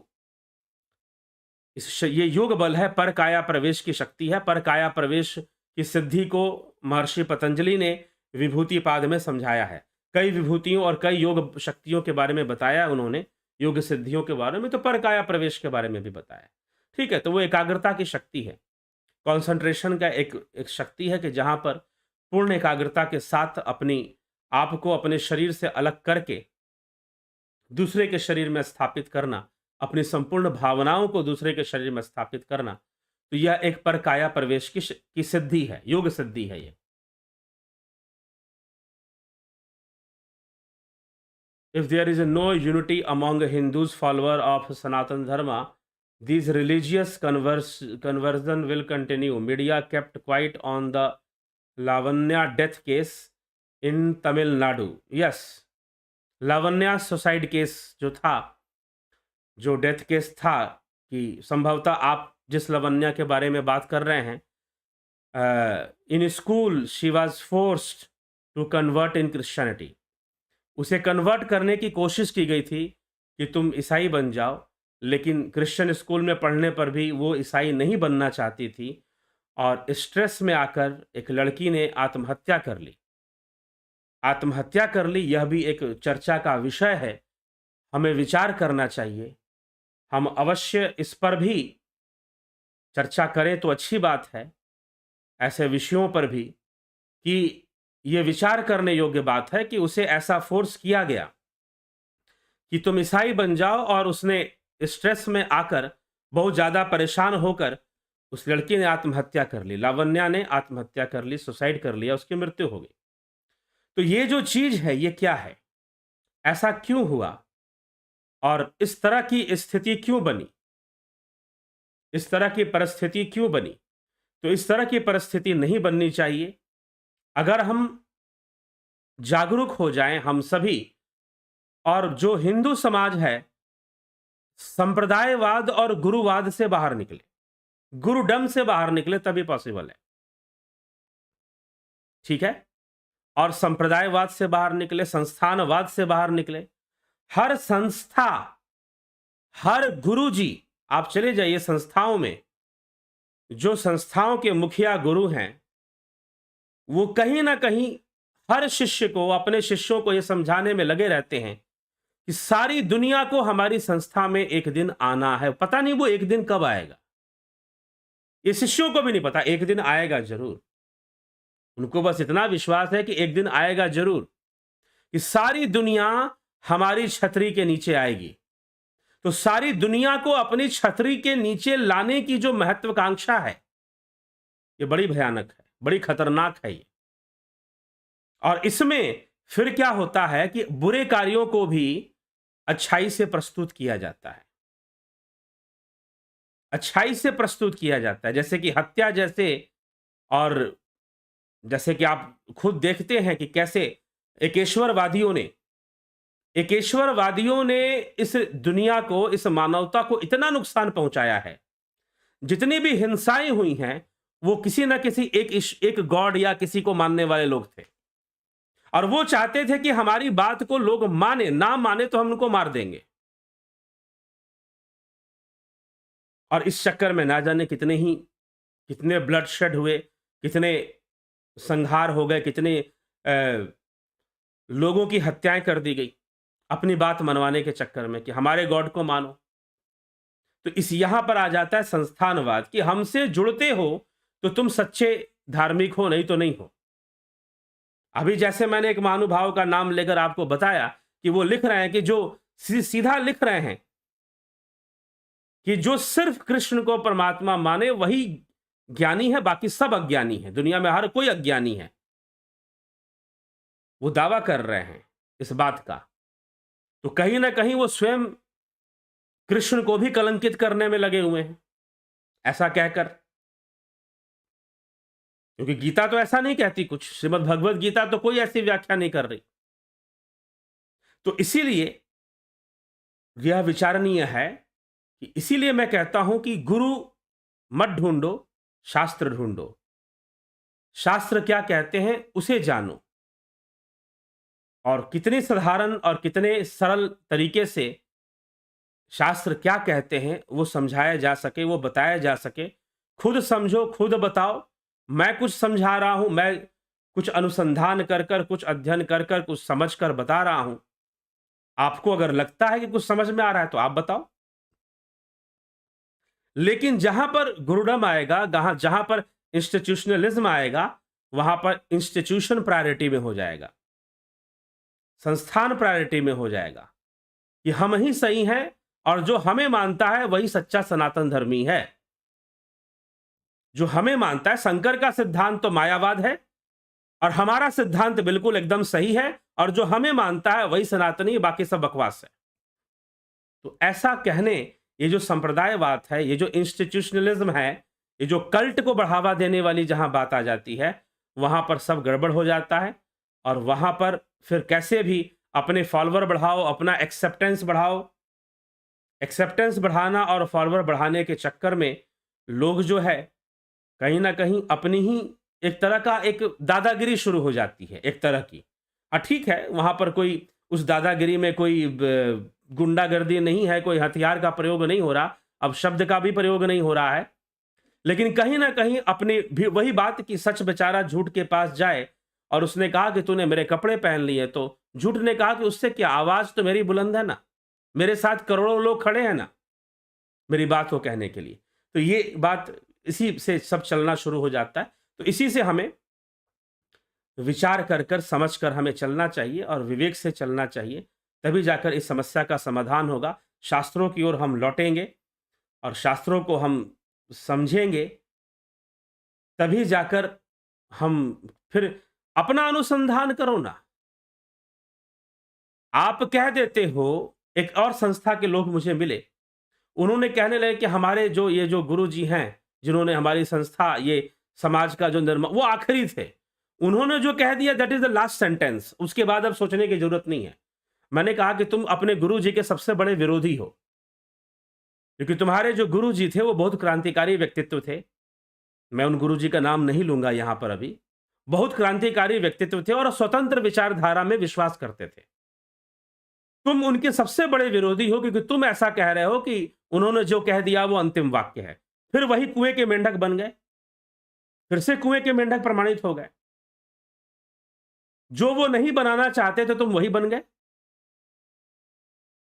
ये योग बल है, पर काया प्रवेश की शक्ति है। पर काया प्रवेश की सिद्धि को महर्षि पतंजलि ने विभूति पाद में समझाया है। कई विभूतियों और कई योग शक्तियों के बारे में बताया उन्होंने, योग सिद्धियों के बारे में, तो पर काया प्रवेश के बारे में भी बताया। ठीक है, तो वो एकाग्रता की शक्ति है, कॉन्सेंट्रेशन का एक शक्ति है कि जहां पर पूर्ण एकाग्रता के साथ अपनी आप को अपने शरीर से अलग करके दूसरे के शरीर में स्थापित करना, अपनी संपूर्ण भावनाओं को दूसरे के शरीर में स्थापित करना, तो यह एक पर काया प्रवेश की सिद्धि है, योग सिद्धि है ये। If there is no unity among Hindus follower of Sanatan Dharma, these religious conversion will continue. Media kept quiet on the Lavanya death case in Tamil Nadu. Yes, Lavanya suicide case जो था, जो डेथ केस था, कि संभवतः आप जिस लावण्या के बारे में बात कर रहे हैं, in school she was forced to convert in Christianity. उसे कन्वर्ट करने की कोशिश की गई थी कि तुम ईसाई बन जाओ, लेकिन क्रिश्चियन स्कूल में पढ़ने पर भी वो ईसाई नहीं बनना चाहती थी और स्ट्रेस में आकर एक लड़की ने आत्महत्या कर ली। आत्महत्या कर ली, यह भी एक चर्चा का विषय है, हमें विचार करना चाहिए। हम अवश्य इस पर भी चर्चा करें तो अच्छी बात है, ऐसे विषयों पर भी, कि ये विचार करने योग्य बात है कि उसे ऐसा फोर्स किया गया कि तुम ईसाई बन जाओ, और उसने स्ट्रेस में आकर बहुत ज़्यादा परेशान होकर उस लड़की ने आत्महत्या कर ली, लावण्या ने आत्महत्या कर ली, सुसाइड कर लिया, उसकी मृत्यु हो गई। तो ये जो चीज है ये क्या है, ऐसा क्यों हुआ और इस तरह की स्थिति क्यों बनी, इस तरह की परिस्थिति क्यों बनी? तो इस तरह की परिस्थिति नहीं बननी चाहिए। अगर हम जागरूक हो जाएं हम सभी, और जो हिंदू समाज है संप्रदायवाद और गुरुवाद से बाहर निकले, गुरुडम से बाहर निकले, तभी पॉसिबल है। ठीक है, और संप्रदायवाद से बाहर निकले, संस्थानवाद से बाहर निकले। हर संस्था, हर गुरुजी, आप चले जाइए संस्थाओं में, जो संस्थाओं के मुखिया गुरु हैं, वो कहीं ना कहीं हर शिष्य को, अपने शिष्यों को यह समझाने में लगे रहते हैं कि सारी दुनिया को हमारी संस्था में एक दिन आना है। पता नहीं वो एक दिन कब आएगा, ये शिष्यों को भी नहीं पता, एक दिन आएगा जरूर। उनको बस इतना विश्वास है कि एक दिन आएगा जरूर, कि सारी दुनिया हमारी छतरी के नीचे आएगी। तो सारी दुनिया को अपनी छतरी के नीचे लाने की जो महत्वाकांक्षा है, ये बड़ी भयानक है, बड़ी खतरनाक है ये। और इसमें फिर क्या होता है कि बुरे कार्यों को भी अच्छाई से प्रस्तुत किया जाता है, अच्छाई से प्रस्तुत किया जाता है, जैसे कि हत्या जैसे और जैसे कि आप खुद देखते हैं कि कैसे एकेश्वरवादियों ने एकेश्वरवादियों ने इस दुनिया को, इस मानवता को इतना नुकसान पहुंचाया है। जितनी भी हिंसाएं हुई हैं, वो किसी ना किसी एक गॉड या किसी को मानने वाले लोग थे, और वो चाहते थे कि हमारी बात को लोग माने, ना माने तो हम उनको मार देंगे। और इस चक्कर में ना जाने कितने ब्लडशेड हुए, कितने संहार हो गए, कितने लोगों की हत्याएं कर दी गई अपनी बात मनवाने के चक्कर में कि हमारे गॉड को मानो। तो इस यहां पर आ जाता है संस्थानवाद कि हमसे जुड़ते हो तो तुम सच्चे धार्मिक हो, नहीं तो नहीं हो। अभी जैसे मैंने एक महानुभाव का नाम लेकर आपको बताया कि वो लिख रहे हैं कि जो सीधा लिख रहे हैं कि जो सिर्फ कृष्ण को परमात्मा माने वही ज्ञानी है, बाकी सब अज्ञानी है, दुनिया में हर कोई अज्ञानी है। वो दावा कर रहे हैं इस बात का। तो कहीं ना कहीं वो स्वयं कृष्ण को भी कलंकित करने में लगे हुए हैं ऐसा कहकर, क्योंकि गीता तो ऐसा नहीं कहती कुछ, श्रीमद् भगवत गीता तो कोई ऐसी व्याख्या नहीं कर रही। तो इसीलिए यह विचारणीय है कि इसीलिए मैं कहता हूं कि गुरु मत ढूंढो, शास्त्र ढूंढो। शास्त्र क्या कहते हैं उसे जानो, और कितने साधारण और कितने सरल तरीके से शास्त्र क्या कहते हैं वो समझाया जा सके, वो बताया जा सके। खुद समझो, खुद बताओ। मैं कुछ समझा रहा हूं, मैं कुछ अनुसंधान कर कर, कुछ अध्ययन कर कर, कुछ समझ कर बता रहा हूं। आपको अगर लगता है कि कुछ समझ में आ रहा है तो आप बताओ। लेकिन जहां पर गुरुडम आएगा, जहां पर इंस्टीट्यूशनलिज्म आएगा, वहां पर इंस्टीट्यूशन प्रायोरिटी में हो जाएगा, संस्थान प्रायोरिटी में हो जाएगा कि हम ही सही हैं और जो हमें मानता है वही सच्चा सनातन धर्मी है। जो हमें मानता है, शंकर का सिद्धांत तो मायावाद है और हमारा सिद्धांत बिल्कुल एकदम सही है, और जो हमें मानता है वही सनातनी, बाकी सब बकवास है। तो ऐसा कहने, ये जो संप्रदायवाद है, ये जो इंस्टीट्यूशनलिज्म है, ये जो कल्ट को बढ़ावा देने वाली जहां बात आ जाती है, वहां पर सब गड़बड़ हो जाता है। और वहां पर फिर कैसे भी अपने फॉलोअर बढ़ाओ, अपना एक्सेप्टेंस बढ़ाओ। एक्सेप्टेंस बढ़ाना और फॉलोअर बढ़ाने के चक्कर में लोग जो है कहीं ना कहीं अपनी ही एक तरह का एक दादागिरी शुरू हो जाती है, एक तरह की। ठीक है, वहां पर कोई उस दादागिरी में कोई गुंडागर्दी नहीं है, कोई हथियार का प्रयोग नहीं हो रहा, अब शब्द का भी प्रयोग नहीं हो रहा है, लेकिन कहीं ना कहीं अपनी भी वही बात कि सच बेचारा झूठ के पास जाए और उसने कहा कि तूने मेरे कपड़े पहन लिए, तो झूठ ने कहा कि उससे क्या, आवाज तो मेरी बुलंद है ना, मेरे साथ करोड़ों लोग खड़े हैं ना मेरी बात को कहने के लिए। तो ये बात, इसी से सब चलना शुरू हो जाता है। तो इसी से हमें विचार कर कर समझ कर हमें चलना चाहिए और विवेक से चलना चाहिए, तभी जाकर इस समस्या का समाधान होगा। शास्त्रों की ओर हम लौटेंगे और शास्त्रों को हम समझेंगे, तभी जाकर हम फिर अपना अनुसंधान करो ना। आप कह देते हो, एक और संस्था के लोग मुझे मिले, उन्होंने कहने लगे कि हमारे जो ये जो गुरुजी हैं, जिन्होंने हमारी संस्था, ये समाज का जो निर्माण, वो आखिरी थे, उन्होंने जो कह दिया that is the last sentence, उसके बाद अब सोचने की जरूरत नहीं है। मैंने कहा कि तुम अपने गुरुजी के सबसे बड़े विरोधी हो, क्योंकि तुम्हारे जो गुरुजी थे वो बहुत क्रांतिकारी व्यक्तित्व थे। मैं उन गुरुजी का नाम नहीं लूंगा यहां पर अभी। बहुत क्रांतिकारी व्यक्तित्व थे और स्वतंत्र विचारधारा में विश्वास करते थे। तुम उनके सबसे बड़े विरोधी हो, क्योंकि तुम ऐसा कह रहे हो कि उन्होंने जो कह दिया वो अंतिम वाक्य है। फिर वही कुएं के मेंढक बन गए, फिर से कुएं के मेंढक प्रमाणित हो गए। जो वो नहीं बनाना चाहते थे तुम वही बन गए।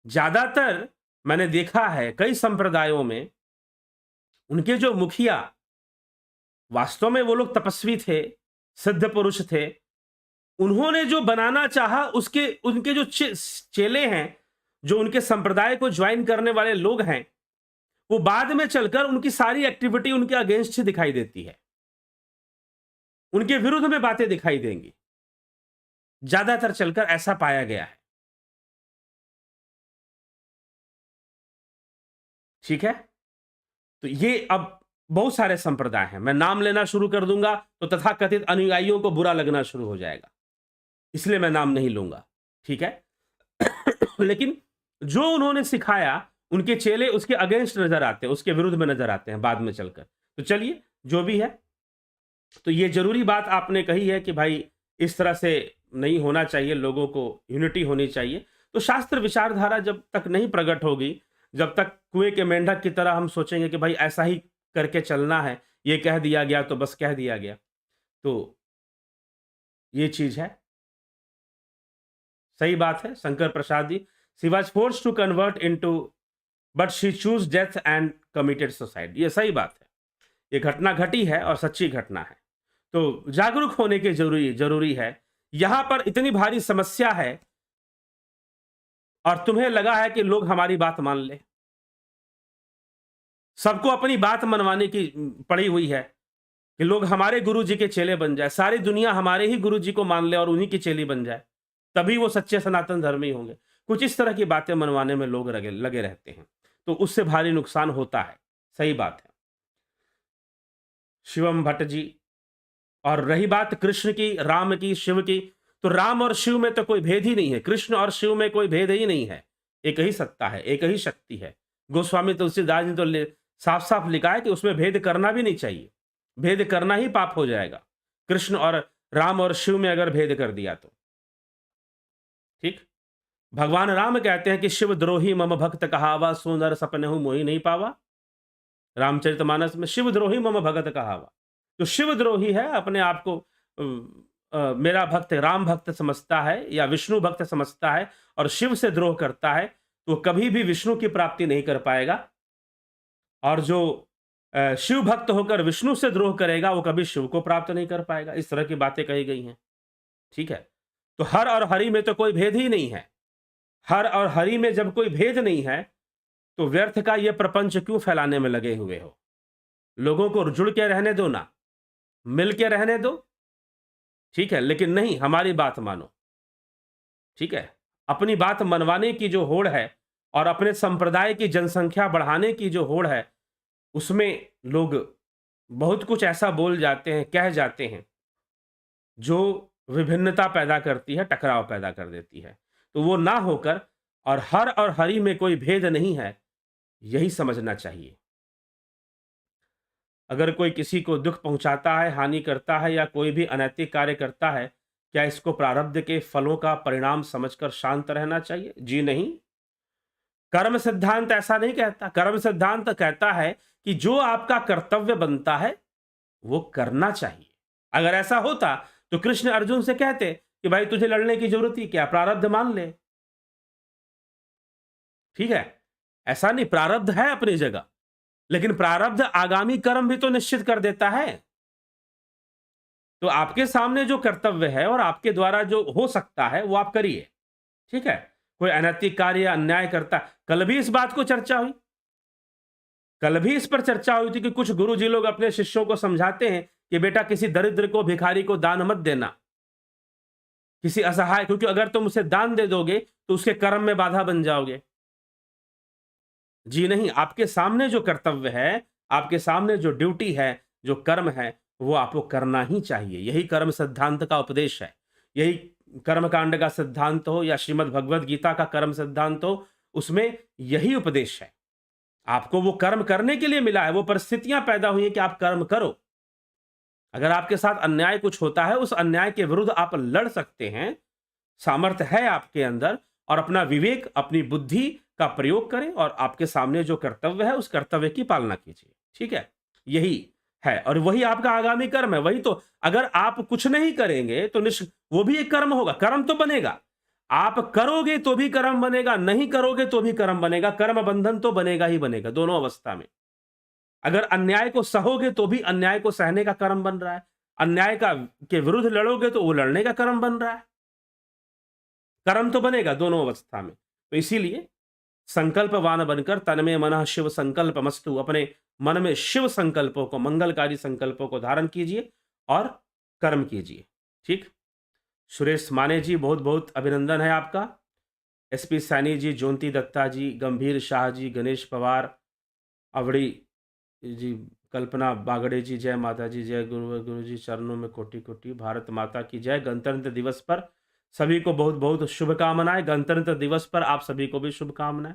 ज्यादातर मैंने देखा है कई संप्रदायों में, उनके जो मुखिया, वास्तव में वो लोग तपस्वी थे, सिद्ध पुरुष थे, उन्होंने जो बनाना चाहा उसके उनके जो चेले हैं, जो उनके संप्रदाय को ज्वाइन करने वाले लोग हैं, वो बाद में चलकर उनकी सारी एक्टिविटी उनके अगेंस्ट ही दिखाई देती है, उनके विरुद्ध में बातें दिखाई देंगी। ज्यादातर चलकर ऐसा पाया गया है। ठीक है, तो ये अब बहुत सारे संप्रदाय हैं, मैं नाम लेना शुरू कर दूंगा तो तथाकथित अनुयायियों को बुरा लगना शुरू हो जाएगा, इसलिए मैं नाम नहीं लूंगा, ठीक है। लेकिन जो उन्होंने सिखाया, उनके चेले उसके अगेंस्ट नजर आते हैं, उसके विरुद्ध में नजर आते हैं बाद में चलकर। तो चलिए, जो भी है, तो ये जरूरी बात आपने कही है कि भाई इस तरह से नहीं होना चाहिए, लोगों को यूनिटी होनी चाहिए। तो शास्त्र विचारधारा जब तक नहीं प्रकट होगी, जब तक कुएं के मेंढक की तरह हम सोचेंगे कि भाई ऐसा ही करके चलना है, ये कह दिया गया तो बस कह दिया गया, तो ये चीज है। सही बात है Shankar Prasad ji, she was force to convert into but she choose death and committed suicide. ये सही बात है, ये घटना घटी है और सच्ची घटना है। तो जागरूक होने के जरूरी है। यहां पर इतनी भारी समस्या है और तुम्हें लगा है कि लोग हमारी बात मान ले, सबको अपनी बात मनवाने की पड़ी हुई है कि लोग हमारे गुरुजी के चेले बन जाए, सारी दुनिया हमारे ही गुरुजी को मान ले और उन्हीं की चेली बन जाए, तभी वो सच्चे सनातन धर्मी होंगे। कुछ इस तरह की बातें मनवाने में लोग लगे रहते हैं, तो उससे भारी नुकसान होता है। सही बात है शिवम भट्ट जी। और रही बात कृष्ण की, राम की, शिव की, तो राम और शिव में तो कोई भेद ही नहीं है, कृष्ण और शिव में कोई भेद ही नहीं है, एक ही सत्ता है, एक ही शक्ति है। गोस्वामी तुलसीदास ने तो साफ साफ लिखा है कि उसमें भेद करना भी नहीं चाहिए, भेद करना ही पाप हो जाएगा, कृष्ण और राम और शिव में अगर भेद कर दिया तो। ठीक, भगवान राम कहते हैं कि शिव द्रोही मम भक्त कहावा, सुनर सपने हूं मोही नहीं पावा। रामचरितमानस में शिव द्रोही मम भगत कहावा, जो शिव द्रोही है, अपने आप को मेरा भक्त राम भक्त समझता है या विष्णु भक्त समझता है और शिव से द्रोह करता है, तो कभी भी विष्णु की प्राप्ति नहीं कर पाएगा। और जो शिव भक्त होकर विष्णु से द्रोह करेगा, वो कभी शिव को प्राप्त नहीं कर पाएगा। इस तरह की बातें कही गई हैं, ठीक है। तो हर और हरि में तो कोई भेद ही नहीं है। हर और हरि में जब कोई भेद नहीं है, तो व्यर्थ का ये प्रपंच क्यों फैलाने में लगे हुए हो? लोगों को जुड़ के रहने दो ना, मिल के रहने दो, ठीक है, लेकिन नहीं, हमारी बात मानो, ठीक है। अपनी बात मनवाने की जो होड़ है और अपने संप्रदाय की जनसंख्या बढ़ाने की जो होड़ है, उसमें लोग बहुत कुछ ऐसा बोल जाते हैं, कह जाते हैं, जो विभिन्नता पैदा करती है, टकराव पैदा कर देती है। तो वो ना होकर, और हर और हरि में कोई भेद नहीं है, यही समझना चाहिए। अगर कोई किसी को दुख पहुंचाता है, हानि करता है या कोई भी अनैतिक कार्य करता है, क्या इसको प्रारब्ध के फलों का परिणाम समझकर शांत रहना चाहिए? जी नहीं। कर्म सिद्धांत ऐसा नहीं कहता। कर्म सिद्धांत कहता है कि जो आपका कर्तव्य बनता है वो करना चाहिए। अगर ऐसा होता तो कृष्ण अर्जुन से कहते कि भाई तुझे लड़ने की जरूरत ही क्या, प्रारब्ध मान ले, ठीक है। ऐसा नहीं, प्रारब्ध है अपनी जगह, लेकिन प्रारब्ध आगामी कर्म भी तो निश्चित कर देता है। तो आपके सामने जो कर्तव्य है और आपके द्वारा जो हो सकता है वो आप करिए, ठीक है। कोई अनैतिक कार्य या अन्याय करता, कल भी इस बात को चर्चा हुई, कल भी इस पर चर्चा हुई थी कि कुछ गुरुजी लोग अपने शिष्यों को समझाते हैं कि बेटा किसी दरिद्र को, भिखारी को दान मत देना, किसी असहाय, क्योंकि अगर तुम उसे दान दे दोगे तो उसके कर्म में बाधा बन जाओगे। जी नहीं, आपके सामने जो कर्तव्य है, आपके सामने जो ड्यूटी है, जो कर्म है, वो आपको करना ही चाहिए। यही कर्म सिद्धांत का उपदेश है। यही कर्मकांड का सिद्धांत हो या श्रीमद् भगवद गीता का कर्म सिद्धांत हो, उसमें यही उपदेश है। आपको वो कर्म करने के लिए मिला है, वो परिस्थितियां पैदा हुई है कि आप कर्म करो। अगर आपके साथ अन्याय कुछ होता है, उस अन्याय के विरुद्ध आप लड़ सकते हैं, सामर्थ्य है आपके अंदर, और अपना विवेक, अपनी बुद्धि का प्रयोग करें और आपके सामने जो कर्तव्य है उस कर्तव्य की पालना कीजिए, ठीक है। यही है और वही आपका आगामी कर्म है। वही तो, अगर आप कुछ नहीं करेंगे तो वो भी एक कर्म होगा, कर्म तो बनेगा। आप करोगे तो भी कर्म बनेगा, नहीं करोगे तो भी कर्म बनेगा। कर्म बंधन तो बनेगा ही बनेगा दोनों अवस्था में। अगर अन्याय को सहोगे तो भी अन्याय को सहने का कर्म बन रहा है, अन्याय का के विरुद्ध लड़ोगे तो वो लड़ने का कर्म बन रहा है। कर्म तो बनेगा दोनों अवस्था में। तो इसीलिए संकल्पवान बनकर तन में मन शिव संकल्प मस्तु, अपने मन में शिव संकल्पों को, मंगलकारी संकल्पों को धारण कीजिए और कर्म कीजिए, ठीक। सुरेश माने जी, बहुत बहुत अभिनंदन है आपका। एसपी सैनी जी, ज्योति दत्ता जी, गंभीर शाह जी, गणेश पवार, अवड़ी जी, कल्पना बागड़े जी, जय माता जी, जय गुरु जी चरणों में कोटि कोटि, भारत माता की जय। गणतंत्र दिवस पर सभी को बहुत बहुत शुभकामनाएं। गणतंत्र दिवस पर आप सभी को भी शुभकामनाएं।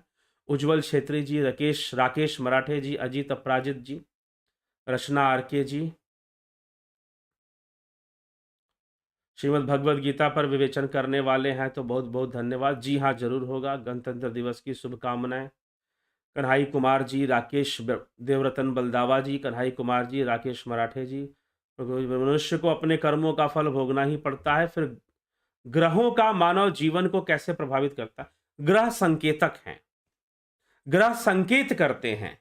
उज्जवल छेत्री जी, राकेश मराठे जी, अजीत अपराजित जी, रचना आरके जी, श्रीमद् भगवद गीता पर विवेचन करने वाले हैं तो बहुत बहुत धन्यवाद। जी हाँ, जरूर होगा। गणतंत्र दिवस की शुभकामनाएं। कन्हई कुमार जी, राकेश देवरतन बलदावा जी, कन्हई कुमार जी, राकेश मराठे जी। मनुष्य को अपने कर्मों का फल भोगना ही पड़ता है। फिर ग्रहों का मानव जीवन को कैसे प्रभावित करता है? ग्रह संकेतक हैं। ग्रह संकेत करते हैं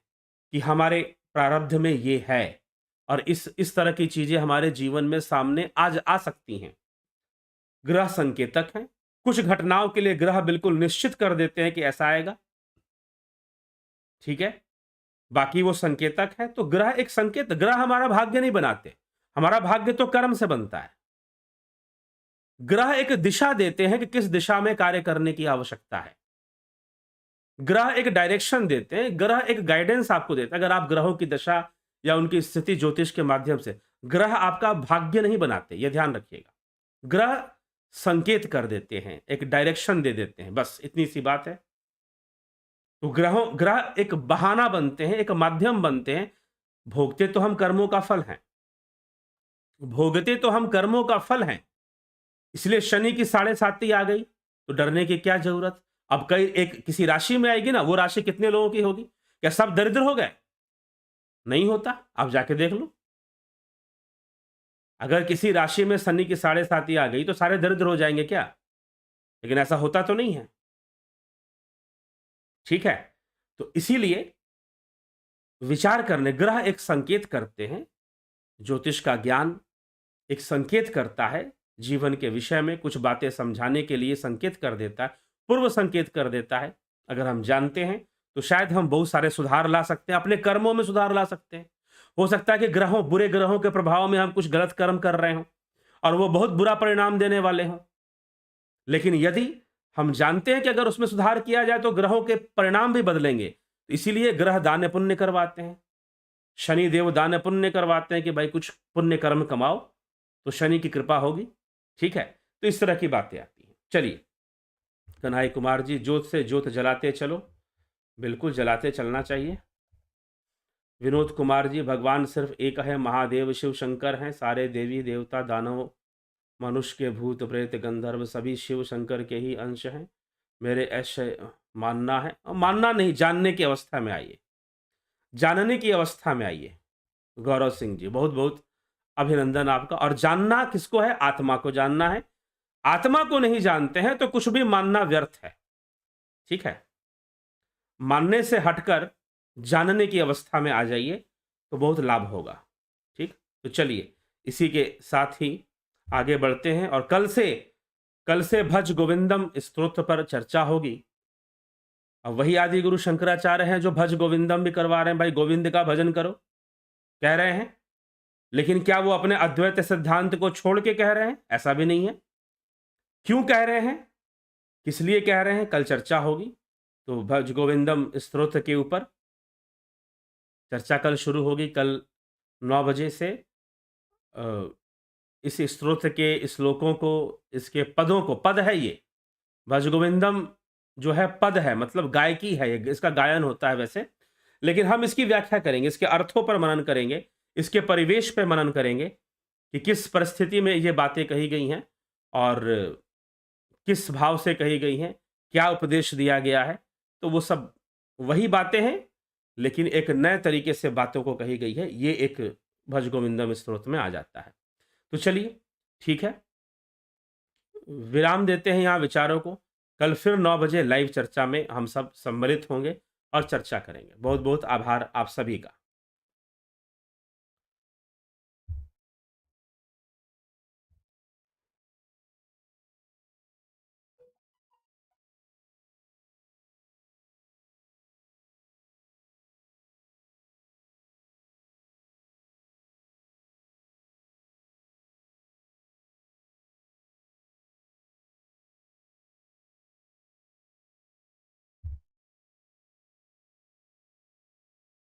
कि हमारे प्रारब्ध में ये है और इस तरह की चीजें हमारे जीवन में सामने आज आ सकती हैं। ग्रह संकेतक हैं। कुछ घटनाओं के लिए ग्रह बिल्कुल निश्चित कर देते हैं कि ऐसा आएगा, ठीक है। बाकी वो संकेतक है। तो ग्रह एक संकेत, ग्रह हमारा भाग्य नहीं बनाते। हमारा भाग्य तो कर्म से बनता है। ग्रह एक दिशा देते हैं कि किस दिशा में कार्य करने की आवश्यकता है। ग्रह एक डायरेक्शन देते हैं। ग्रह एक गाइडेंस आपको देता है। अगर आप ग्रहों की दशा या उनकी स्थिति ज्योतिष के माध्यम से, ग्रह आपका भाग्य नहीं बनाते, यह ध्यान रखिएगा। ग्रह संकेत कर देते हैं, एक डायरेक्शन दे देते हैं, बस इतनी सी बात है। तो ग्रह एक बहाना बनते हैं, एक माध्यम बनते हैं। भोगते तो हम कर्मों का फल हैं, भोगते तो हम कर्मों का फल हैं। इसलिए शनि की 7.5 आ गई तो डरने की क्या जरूरत। अब किसी राशि में आएगी ना, वो राशि कितने लोगों की होगी? क्या सब दरिद्र हो गए? नहीं होता, आप जाके देख लो। अगर किसी राशि में शनि की 7.5 आ गई तो सारे दरिद्र हो जाएंगे क्या? लेकिन ऐसा होता तो नहीं है, ठीक है। तो इसीलिए विचार करने, ग्रह एक संकेत करते हैं। ज्योतिष का ज्ञान एक संकेत करता है जीवन के विषय में, कुछ बातें समझाने के लिए संकेत कर देता है, पूर्व संकेत कर देता है। अगर हम जानते हैं तो शायद हम बहुत सारे सुधार ला सकते हैं, अपने कर्मों में सुधार ला सकते हैं। हो सकता है कि बुरे ग्रहों के प्रभाव में हम कुछ गलत कर्म कर रहे हों और वो बहुत बुरा परिणाम देने वाले हों। लेकिन यदि हम जानते हैं कि अगर उसमें सुधार किया जाए तो ग्रहों के परिणाम भी बदलेंगे, तो इसीलिए ग्रह दान पुण्य करवाते हैं। शनि देव दान पुण्य करवाते हैं कि भाई कुछ पुण्य कर्म कमाओ तो शनि की कृपा होगी, ठीक है। तो इस तरह की बातें आती हैं। चलिए, कन्हई कुमार जी, ज्योत से ज्योत जलाते चलो, बिल्कुल जलाते चलना चाहिए। विनोद कुमार जी, भगवान सिर्फ एक है, महादेव शिव शंकर हैं। सारे देवी देवता दानव मनुष्य के भूत प्रेत गंधर्व सभी शिव शंकर के ही अंश हैं, मेरे ऐसे मानना है। और मानना नहीं, जानने की अवस्था में आइए, जानने की अवस्था में आइए। गौरव सिंह जी, बहुत बहुत अभिनंदन आपका। और जानना किसको है? आत्मा को जानना है। आत्मा को नहीं जानते हैं तो कुछ भी मानना व्यर्थ है, ठीक है। मानने से हटकर जानने की अवस्था में आ जाइए तो बहुत लाभ होगा, ठीक। तो चलिए, इसी के साथ ही आगे बढ़ते हैं और कल से भज गोविंदम स्तोत्र पर चर्चा होगी। अब वही आदि गुरु शंकराचार्य हैं जो भज गोविंदम भी करवा रहे हैं, भाई गोविंद का भजन करो कह रहे हैं। लेकिन क्या वो अपने अद्वैत सिद्धांत को छोड़ के कह रहे हैं? ऐसा भी नहीं है। क्यों कह रहे हैं, किस लिए कह रहे हैं, कल चर्चा होगी। तो भज गोविंदम स्तोत्र के ऊपर चर्चा कल शुरू होगी। कल 9 बजे से इस स्तोत्र के श्लोकों को, इसके पदों को, पद है ये भज गोविंदम जो है, पद है, मतलब गायकी है ये, इसका गायन होता है वैसे। लेकिन हम इसकी व्याख्या करेंगे, इसके अर्थों पर मनन करेंगे, इसके परिवेश पर मनन करेंगे कि किस परिस्थिति में ये बातें कही गई हैं और किस भाव से कही गई हैं, क्या उपदेश दिया गया है। तो वो सब वही बातें हैं, लेकिन एक नए तरीके से बातों को कही गई है। ये एक भज गोविंदम स्तोत्र में आ जाता है। तो चलिए, ठीक है, विराम देते हैं यहाँ विचारों को। कल फिर 9 बजे लाइव चर्चा में हम सब सम्मिलित होंगे और चर्चा करेंगे। बहुत बहुत आभार आप सभी का।